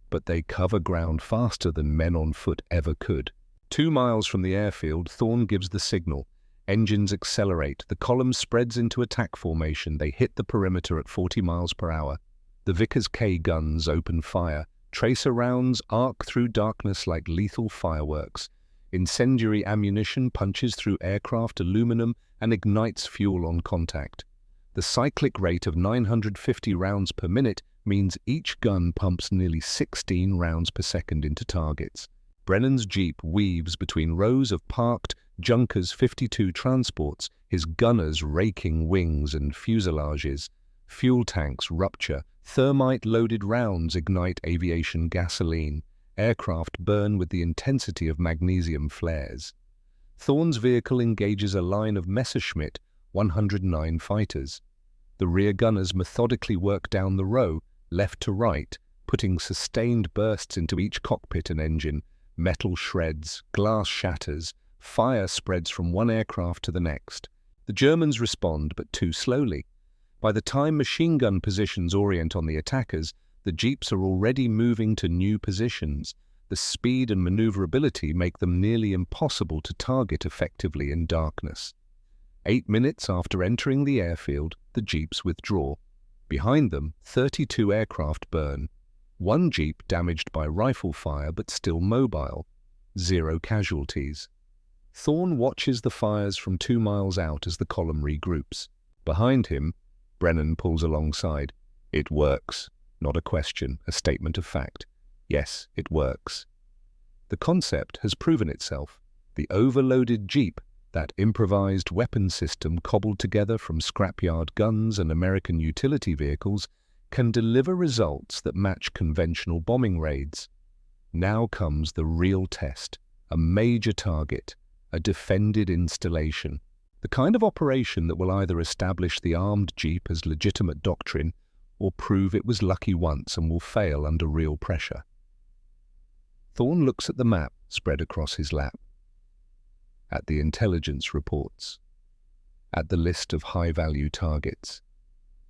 But they cover ground faster than men on foot ever could. 2 miles from the airfield, Thorn gives the signal. Engines accelerate, the column spreads into attack formation, they hit the perimeter at 40 miles per hour. The Vickers K guns open fire. Tracer rounds arc through darkness like lethal fireworks. Incendiary ammunition punches through aircraft aluminum and ignites fuel on contact. The cyclic rate of 950 rounds per minute means each gun pumps nearly 16 rounds per second into targets. Brennan's jeep weaves between rows of parked Junkers 52 transports, his gunners raking wings and fuselages. Fuel tanks rupture, thermite-loaded rounds ignite aviation gasoline. Aircraft burn with the intensity of magnesium flares. Thorn's vehicle engages a line of Messerschmitt 109 fighters. The rear gunners methodically work down the row, left to right, putting sustained bursts into each cockpit and engine. Metal shreds, glass shatters, fire spreads from one aircraft to the next. The Germans respond, but too slowly. By the time machine gun positions orient on the attackers, the jeeps are already moving to new positions. The speed and maneuverability make them nearly impossible to target effectively in darkness. 8 minutes after entering the airfield, the jeeps withdraw. Behind them, 32 aircraft burn. 1 jeep damaged by rifle fire but still mobile. 0 casualties. Thorn watches the fires from 2 miles out as the column regroups. Behind him, Brennan pulls alongside. It works. Not a question, a statement of fact. Yes, it works. The concept has proven itself. The overloaded jeep, that improvised weapon system cobbled together from scrapyard guns and American utility vehicles, can deliver results that match conventional bombing raids. Now comes the real test, a major target, a defended installation. The kind of operation that will either establish the armed jeep as legitimate doctrine or prove it was lucky once and will fail under real pressure. Thorn looks at the map spread across his lap, at the intelligence reports, at the list of high-value targets.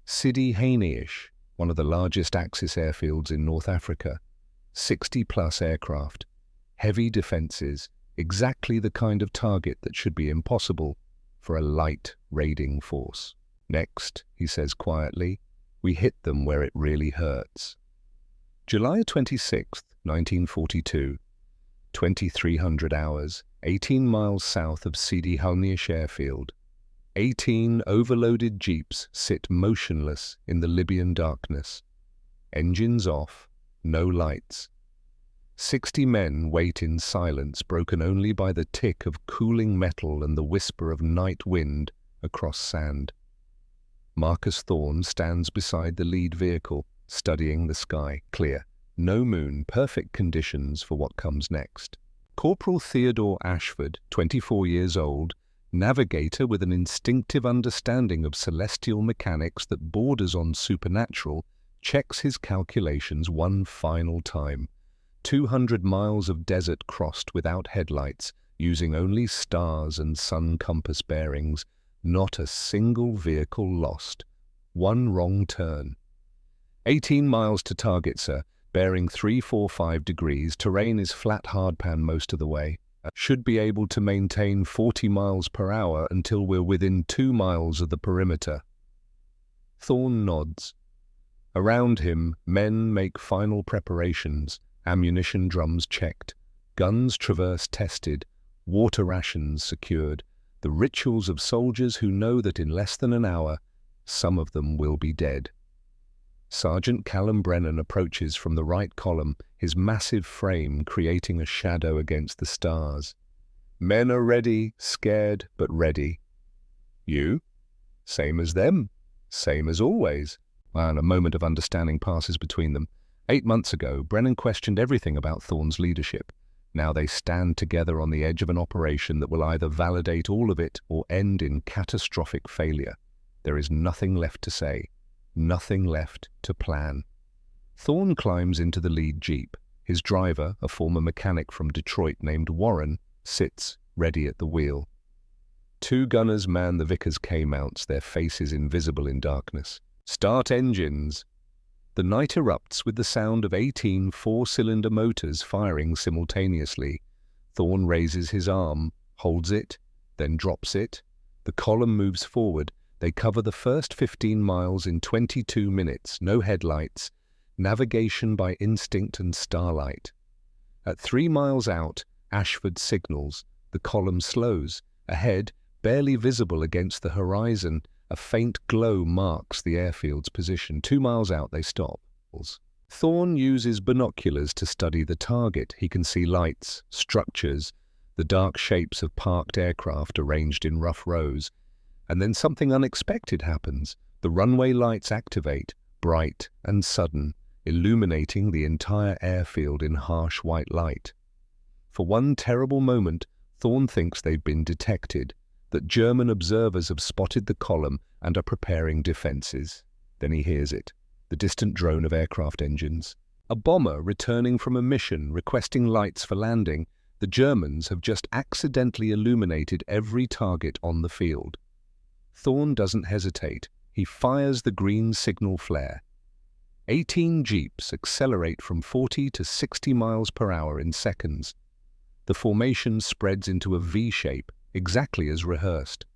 Sidi Hainish, one of the largest Axis airfields in North Africa, 60-plus aircraft, heavy defenses, exactly the kind of target that should be impossible for a light raiding force. Next, he says quietly, we hit them where it really hurts. July 26, 1942, 2300 hours, 18 miles south of Sidi Hainish airfield. 18 overloaded jeeps sit motionless in the Libyan darkness. Engines off, no lights. 60 men wait in silence, broken only by the tick of cooling metal and the whisper of night wind across sand. Marcus Thorn stands beside the lead vehicle, studying the sky, clear. No moon, perfect conditions for what comes next. Corporal Theodore Ashford, 24 years old, navigator with an instinctive understanding of celestial mechanics that borders on supernatural, checks his calculations one final time. 200 miles of desert crossed without headlights, using only stars and sun compass bearings, not a single vehicle lost. One wrong turn. 18 miles to target, sir. bearing 345 degrees, terrain is flat hardpan most of the way. Should be able to maintain 40 miles per hour until we're within 2 miles of the perimeter. Thorne nods. Around him, men make final preparations, ammunition drums checked, guns traverse tested, water rations secured, the rituals of soldiers who know that in less than an hour, some of them will be dead. Sergeant Callum Brennan approaches from the right column, his massive frame creating a shadow against the stars. Men are ready, scared but ready. You? Same as them. Same as always. And a moment of understanding passes between them. 8 months ago, Brennan questioned everything about Thorne's leadership. Now they stand together on the edge of an operation that will either validate all of it or end in catastrophic failure. There is nothing left to say. Nothing left to plan. Thorne climbs into the lead jeep. His driver, a former mechanic from Detroit named Warren, sits ready at the wheel. 2 gunners man the Vickers K-mounts, their faces invisible in darkness. Start engines. The night erupts with the sound of 18 4-cylinder motors firing simultaneously. Thorne raises his arm, holds it, then drops it. The column moves forward. They cover the first 15 miles in 22 minutes, no headlights, navigation by instinct and starlight. At 3 miles out, Ashford signals. The column slows. Ahead, barely visible against the horizon, a faint glow marks the airfield's position. 2 miles out, they stop. Thorne uses binoculars to study the target. He can see lights, structures, the dark shapes of parked aircraft arranged in rough rows. And then something unexpected happens. The runway lights activate, bright and sudden, illuminating the entire airfield in harsh white light. For one terrible moment, Thorne thinks they've been detected, that German observers have spotted the column and are preparing defenses. Then he hears it, the distant drone of aircraft engines. A bomber returning from a mission requesting lights for landing. The Germans have just accidentally illuminated every target on the field. Thorne doesn't hesitate. He fires the green signal flare. 18 jeeps accelerate from 40 to 60 miles per hour in seconds. The formation spreads into a V shape, exactly as rehearsed.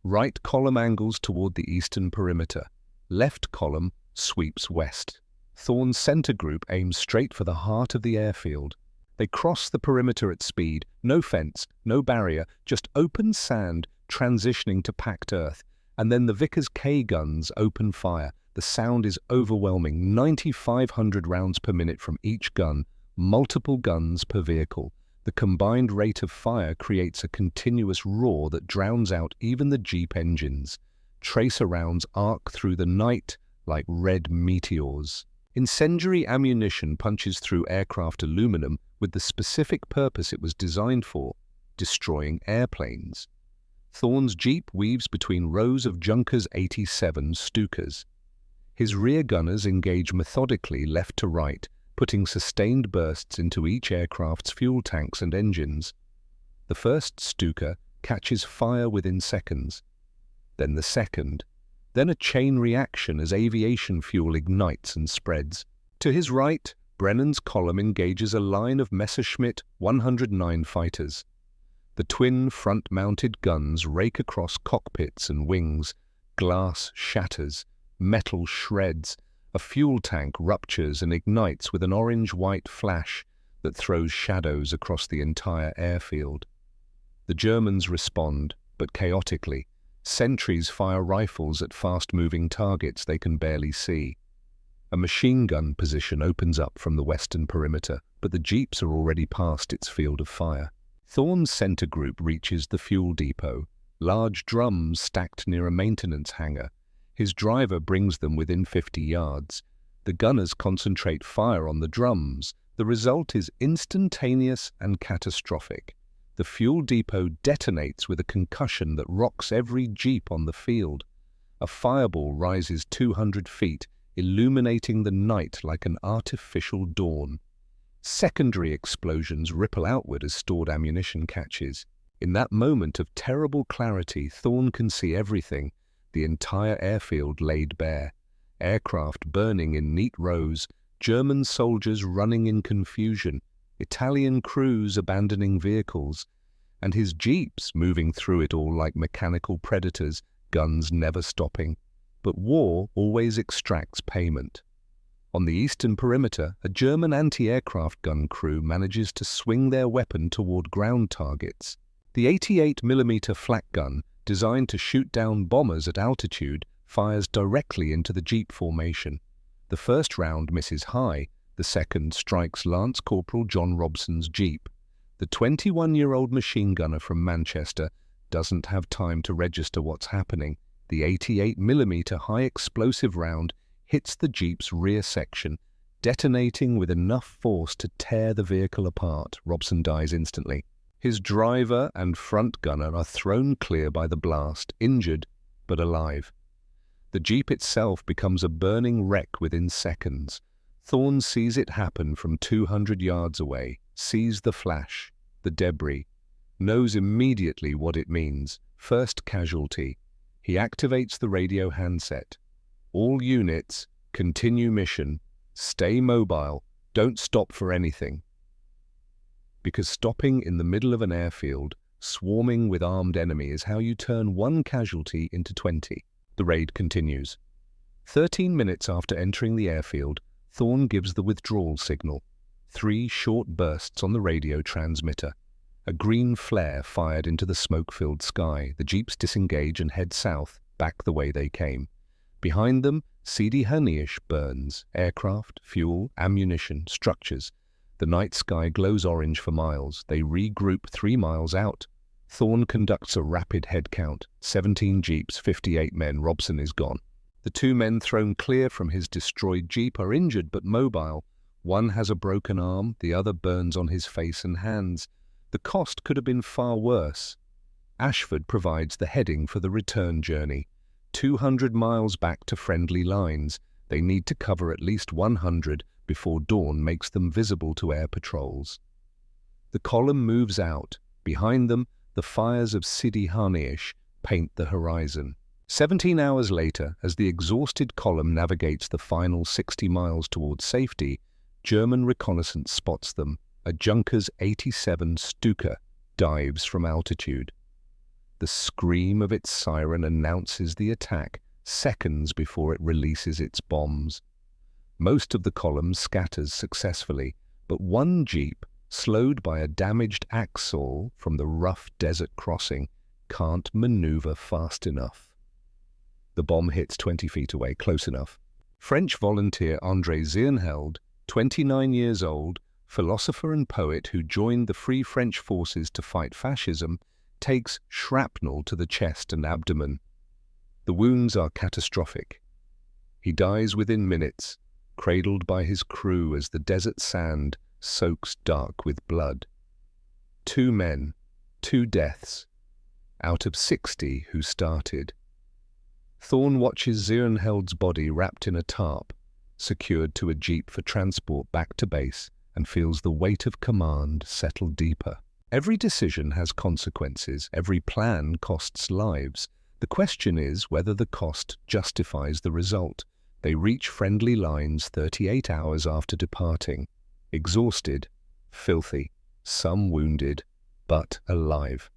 Right column angles toward the eastern perimeter. Left column sweeps west. Thorne's center group aims straight for the heart of the airfield. They cross the perimeter at speed. No fence, no barrier, just open sand transitioning to packed earth. And then the Vickers K guns open fire. The sound is overwhelming. 9,500 rounds per minute from each gun, multiple guns per vehicle. The combined rate of fire creates a continuous roar that drowns out even the Jeep engines. Tracer rounds arc through the night like red meteors. Incendiary ammunition punches through aircraft aluminum with the specific purpose it was designed for, destroying airplanes. Thorne's Jeep weaves between rows of Junkers 87 Stukas. His rear gunners engage methodically left to right, putting sustained bursts into each aircraft's fuel tanks and engines. The first Stuka catches fire within seconds, then the second, then a chain reaction as aviation fuel ignites and spreads. To his right, Brennan's column engages a line of Messerschmitt 109 fighters. The twin front-mounted guns rake across cockpits and wings. Glass shatters, metal shreds. A fuel tank ruptures and ignites with an orange-white flash that throws shadows across the entire airfield. The Germans respond, but chaotically. Sentries fire rifles at fast-moving targets they can barely see. A machine gun position opens up from the western perimeter, but the Jeeps are already past its field of fire. Thorne's center group reaches the fuel depot, large drums stacked near a maintenance hangar. His driver brings them within 50 yards. The gunners concentrate fire on the drums. The result is instantaneous and catastrophic. The fuel depot detonates with a concussion that rocks every Jeep on the field. A fireball rises 200 feet, illuminating the night like an artificial dawn. Secondary explosions ripple outward as stored ammunition catches. In that moment of terrible clarity, Thorne can see everything. The entire airfield laid bare. Aircraft burning in neat rows, German soldiers running in confusion, Italian crews abandoning vehicles, and his jeeps moving through it all like mechanical predators, guns never stopping. But war always extracts payment. On the eastern perimeter, a German anti-aircraft gun crew manages to swing their weapon toward ground targets. The 88mm flak gun, designed to shoot down bombers at altitude, fires directly into the jeep formation. The first round misses high, the second strikes Lance Corporal John Robson's jeep. The 21-year-old machine gunner from Manchester doesn't have time to register what's happening. The 88mm high-explosive round hits the jeep's rear section, detonating with enough force to tear the vehicle apart. Robson dies instantly. His driver and front gunner are thrown clear by the blast, injured but alive. The jeep itself becomes a burning wreck within seconds. Thorne sees it happen from 200 yards away, sees the flash, the debris, knows immediately what it means. First casualty. He activates the radio handset. All units, continue mission, stay mobile, don't stop for anything. Because stopping in the middle of an airfield, swarming with armed enemy, is how you turn one casualty into 20. The raid continues. 13 minutes after entering the airfield, Thorne gives the withdrawal signal. 3 short bursts on the radio transmitter. A green flare fired into the smoke-filled sky. The jeeps disengage and head south, back the way they came. Behind them, Sidi Hanish burns. Aircraft, fuel, ammunition, structures. The night sky glows orange for miles. They regroup 3 miles out. Thorne conducts a rapid head count. 17 jeeps, 58 men. Robson is gone. The 2 men thrown clear from his destroyed jeep are injured but mobile. One has a broken arm, the other burns on his face and hands. The cost could have been far worse. Ashford provides the heading for the return journey. 200 miles back to friendly lines. They need to cover at least 100 before dawn makes them visible to air patrols. The column moves out. Behind them, the fires of Sidi Hanish paint the horizon. 17 hours later, as the exhausted column navigates the final 60 miles towards safety, German reconnaissance spots them. A Junkers 87 Stuka dives from altitude. The scream of its siren announces the attack seconds before it releases its bombs. Most of the column scatters successfully, but one jeep, slowed by a damaged axle from the rough desert crossing, can't maneuver fast enough. The bomb hits 20 feet away, close enough. French volunteer André Zirnheld, 29 years old, philosopher and poet who joined the Free French forces to fight fascism, takes shrapnel to the chest and abdomen. The wounds are catastrophic. He dies within minutes, cradled by his crew as the desert sand soaks dark with blood. 2 men, 2 deaths, out of 60 who started. Thorne watches Zirnheld's body wrapped in a tarp, secured to a jeep for transport back to base, and feels the weight of command settle deeper. Every decision has consequences. Every plan costs lives. The question is whether the cost justifies the result. They reach friendly lines 38 hours after departing. Exhausted, filthy, some wounded, but alive.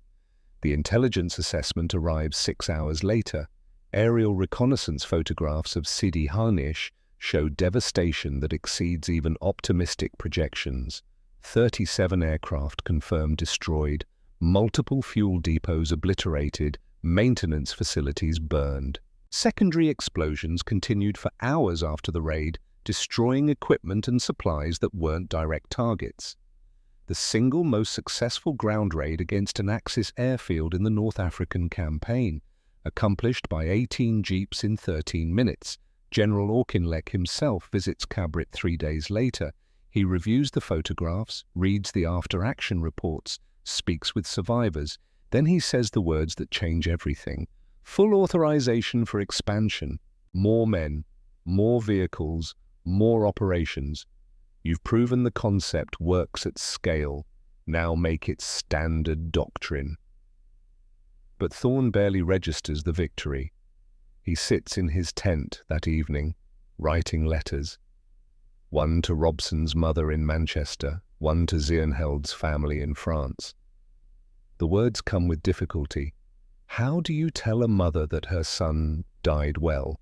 The intelligence assessment arrives 6 hours later. Aerial reconnaissance photographs of Sidi Hanish show devastation that exceeds even optimistic projections. 37 aircraft confirmed destroyed, multiple fuel depots obliterated, maintenance facilities burned. Secondary explosions continued for hours after the raid, destroying equipment and supplies that weren't direct targets. The single most successful ground raid against an Axis airfield in the North African campaign, accomplished by 18 jeeps in 13 minutes. General Auchinleck himself visits Cabrit 3 days later. He reviews the photographs, reads the after-action reports, speaks with survivors. Then he says the words that change everything. Full authorization for expansion. More men, more vehicles, more operations. You've proven the concept works at scale. Now make it standard doctrine. But Thorne barely registers the victory. He sits in his tent that evening, writing letters. one to Robson's mother in Manchester, one to Zirnheld's family in France. The words come with difficulty. How do you tell a mother that her son died well,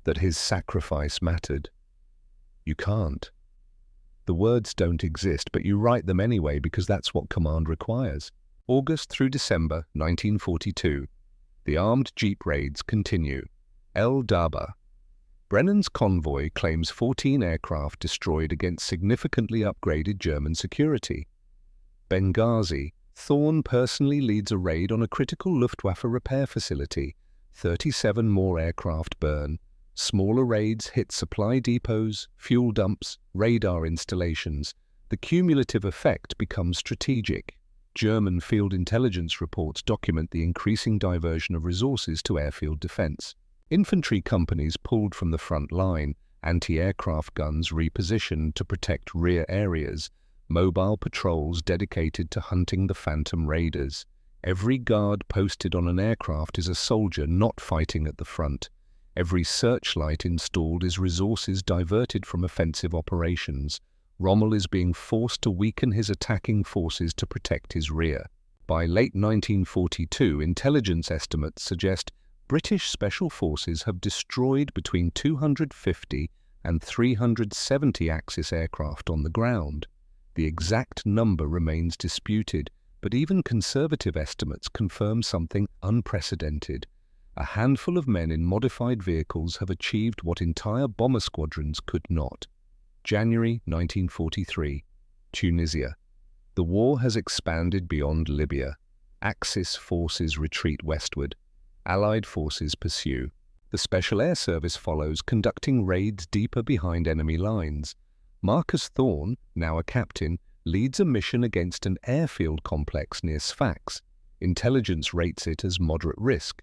that his sacrifice mattered? You can't. The words don't exist, but you write them anyway because that's what command requires. August through December 1942. The armed jeep raids continue. El Daba. Brennan's convoy claims 14 aircraft destroyed against significantly upgraded German security. Benghazi. Thorn personally leads a raid on a critical Luftwaffe repair facility. 37 more aircraft burn. Smaller raids hit supply depots, fuel dumps, radar installations. The cumulative effect becomes strategic. German field intelligence reports document the increasing diversion of resources to airfield defense. Infantry companies pulled from the front line, anti-aircraft guns repositioned to protect rear areas, mobile patrols dedicated to hunting the phantom raiders. Every guard posted on an aircraft is a soldier not fighting at the front. Every searchlight installed is resources diverted from offensive operations. Rommel is being forced to weaken his attacking forces to protect his rear. By late 1942, intelligence estimates suggest British Special Forces have destroyed between 250 and 370 Axis aircraft on the ground. The exact number remains disputed, but even conservative estimates confirm something unprecedented. A handful of men in modified vehicles have achieved what entire bomber squadrons could not. January 1943. Tunisia. The war has expanded beyond Libya. Axis forces retreat westward. Allied forces pursue. The Special Air Service follows, conducting raids deeper behind enemy lines. Marcus Thorn, now a captain, leads a mission against an airfield complex near Sfax. Intelligence rates it as moderate risk.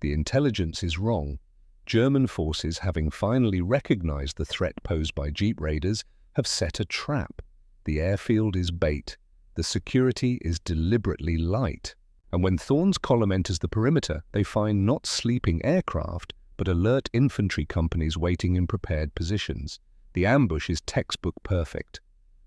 The intelligence is wrong. German forces, having finally recognized the threat posed by jeep raiders, have set a trap. The airfield is bait. The security is deliberately light. And when Thorn's column enters the perimeter, they find not sleeping aircraft, but alert infantry companies waiting in prepared positions. The ambush is textbook perfect.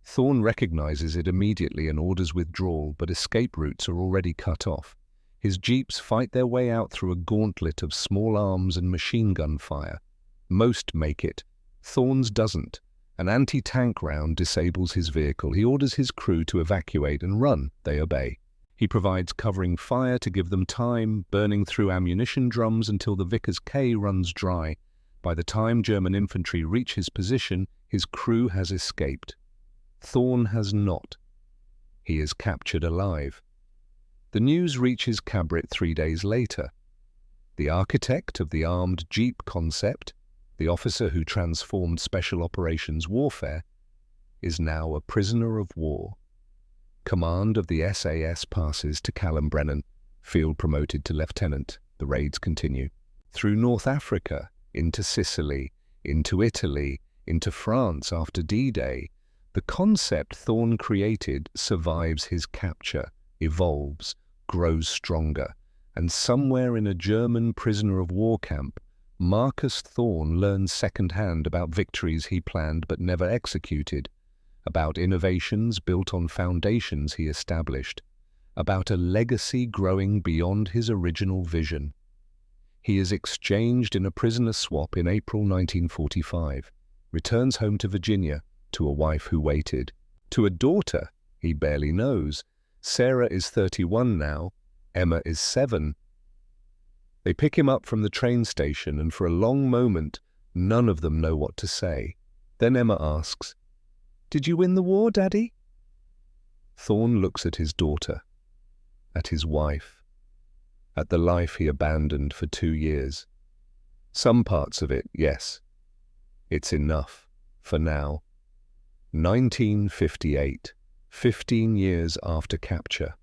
Thorn recognizes it immediately and orders withdrawal, but escape routes are already cut off. His jeeps fight their way out through a gauntlet of small arms and machine gun fire. Most make it. Thorn's doesn't. An anti-tank round disables his vehicle. He orders his crew to evacuate and run. They obey. He provides covering fire to give them time, burning through ammunition drums until the Vickers K runs dry. By the time German infantry reach his position, his crew has escaped. Thorn has not. He is captured alive. The news reaches Cabrit 3 days later. The architect of the armed jeep concept, the officer who transformed special operations warfare, is now a prisoner of war. Command of the SAS passes to Callum Brennan, field promoted to lieutenant. The raids continue. Through North Africa, into Sicily, into Italy, into France after D-Day, the concept Thorn created survives his capture, evolves, grows stronger, and somewhere in a German prisoner of war camp, Marcus Thorn learns second-hand about victories he planned but never executed, about innovations built on foundations he established, about a legacy growing beyond his original vision. He is exchanged in a prisoner swap in April 1945, returns home to Virginia, to a wife who waited, to a daughter he barely knows. Sarah is 31 now, Emma is 7. They pick him up from the train station, and for a long moment, none of them know what to say. Then Emma asks, "Did you win the war, Daddy?" Thorn looks at his daughter, at his wife, at the life he abandoned for 2 years. Some parts of it, yes. It's enough, for now. 1958, 15 years after capture.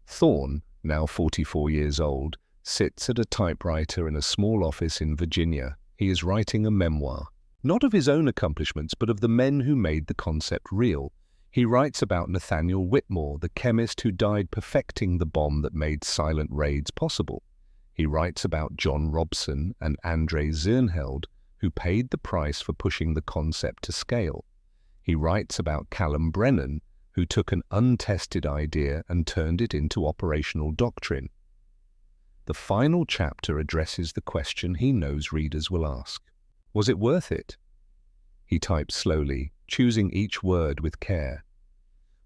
Thorn, now 44 years old, sits at a typewriter in a small office in Virginia. He is writing a memoir, not of his own accomplishments, but of the men who made the concept real. He writes about Nathaniel Whitmore, the chemist who died perfecting the bomb that made silent raids possible. He writes about John Robson and Andre Zirnheld, who paid the price for pushing the concept to scale. He writes about Callum Brennan, who took an untested idea and turned it into operational doctrine. The final chapter addresses the question he knows readers will ask. Was it worth it? He types slowly, choosing each word with care.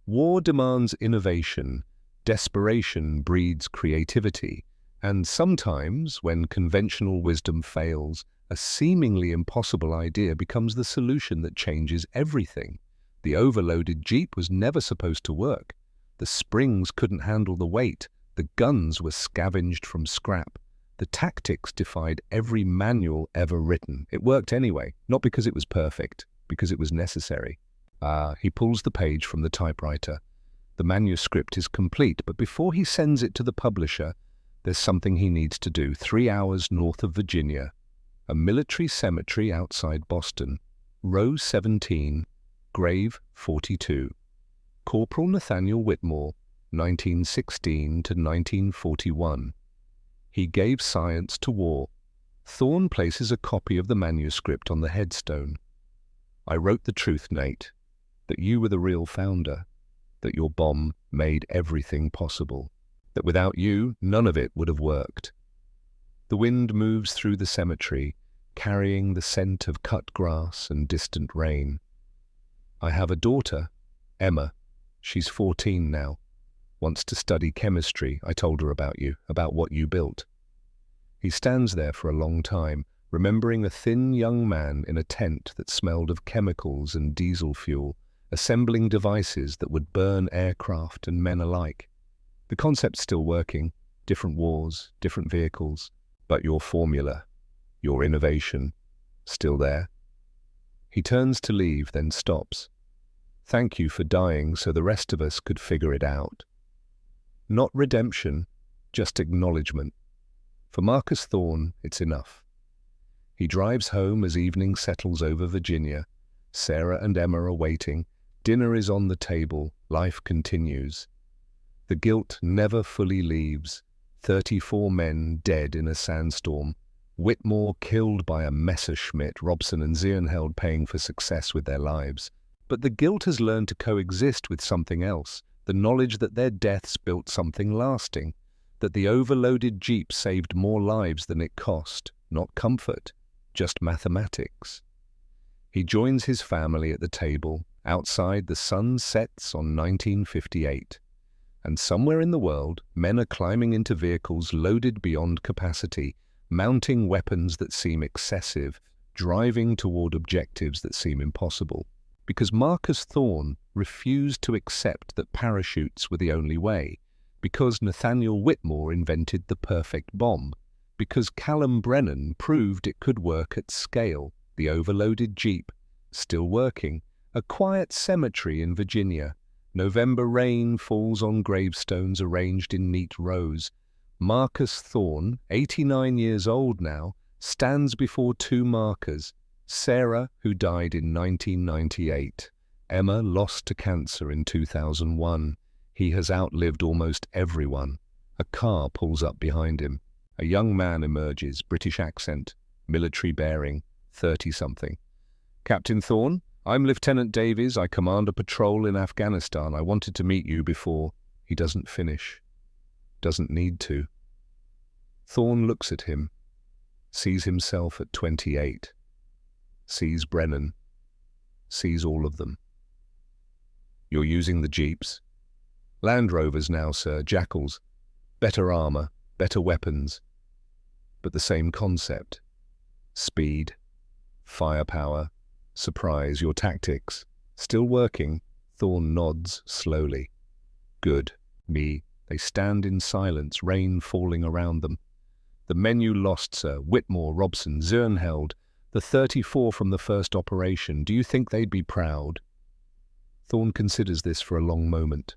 War demands innovation, desperation breeds creativity, and sometimes, when conventional wisdom fails, a seemingly impossible idea becomes the solution that changes everything. The overloaded Jeep was never supposed to work. The springs couldn't handle the weight. The guns were scavenged from scrap. The tactics defied every manual ever written. It worked anyway, not because it was perfect, because it was necessary. He pulls the page from the typewriter. The manuscript is complete, but before he sends it to the publisher, there's something he needs to do. 3 hours north of Virginia, a military cemetery outside Boston, row 17, grave 42. Corporal Nathaniel Whitmore, 1916 to 1941. He gave science to war. Thorne places a copy of the manuscript on the headstone. I wrote the truth, Nate, that you were the real founder, that your bomb made everything possible, that without you, none of it would have worked. The wind moves through the cemetery, carrying the scent of cut grass and distant rain. I have a daughter, Emma. She's 14 now. Wants to study chemistry. I told her about you, about what you built. He stands there for a long time, remembering a thin young man in a tent that smelled of chemicals and diesel fuel, assembling devices that would burn aircraft and men alike. The concept's still working, different wars, different vehicles, but your formula, your innovation, still there. He turns to leave, then stops. Thank you for dying so the rest of us could figure it out. Not redemption, just acknowledgement. For Marcus Thorne, it's enough. He drives home as evening settles over Virginia. Sarah and Emma are waiting. Dinner is on the table. Life continues. The guilt never fully leaves. 34 men dead in a sandstorm. Whitmore killed by a Messerschmitt, Robson and Zirnheld paying for success with their lives. But the guilt has learned to coexist with something else, the knowledge that their deaths built something lasting, that the overloaded Jeep saved more lives than it cost, not comfort, just mathematics. He joins his family at the table. Outside, the sun sets on 1958. And somewhere in the world, men are climbing into vehicles loaded beyond capacity, mounting weapons that seem excessive, driving toward objectives that seem impossible. Because Marcus Thorne refused to accept that parachutes were the only way. Because Nathaniel Whitmore invented the perfect bomb. Because Callum Brennan proved it could work at scale. The overloaded Jeep, still working. A quiet cemetery in Virginia. November rain falls on gravestones arranged in neat rows. Marcus Thorne, 89 years old now, stands before two markers. Sarah, who died in 1998. Emma, lost to cancer in 2001. He has outlived almost everyone. A car pulls up behind him. A young man emerges, British accent, military bearing, 30-something. Captain Thorne, I'm Lieutenant Davies. I command a patrol in Afghanistan. I wanted to meet you before. He doesn't finish. Doesn't need to. Thorne looks at him, sees himself at 28, sees Brennan, sees all of them. You're using the Jeeps? Land Rovers now, sir, Jackals. Better armor, better weapons. But the same concept. Speed, firepower, surprise, your tactics. Still working? Thorne nods slowly. Good. Me. They stand in silence, rain falling around them. The men you lost, sir, Whitmore, Robson, Zirnheld, the 34 from the first operation, do you think they'd be proud? Thorne considers this for a long moment.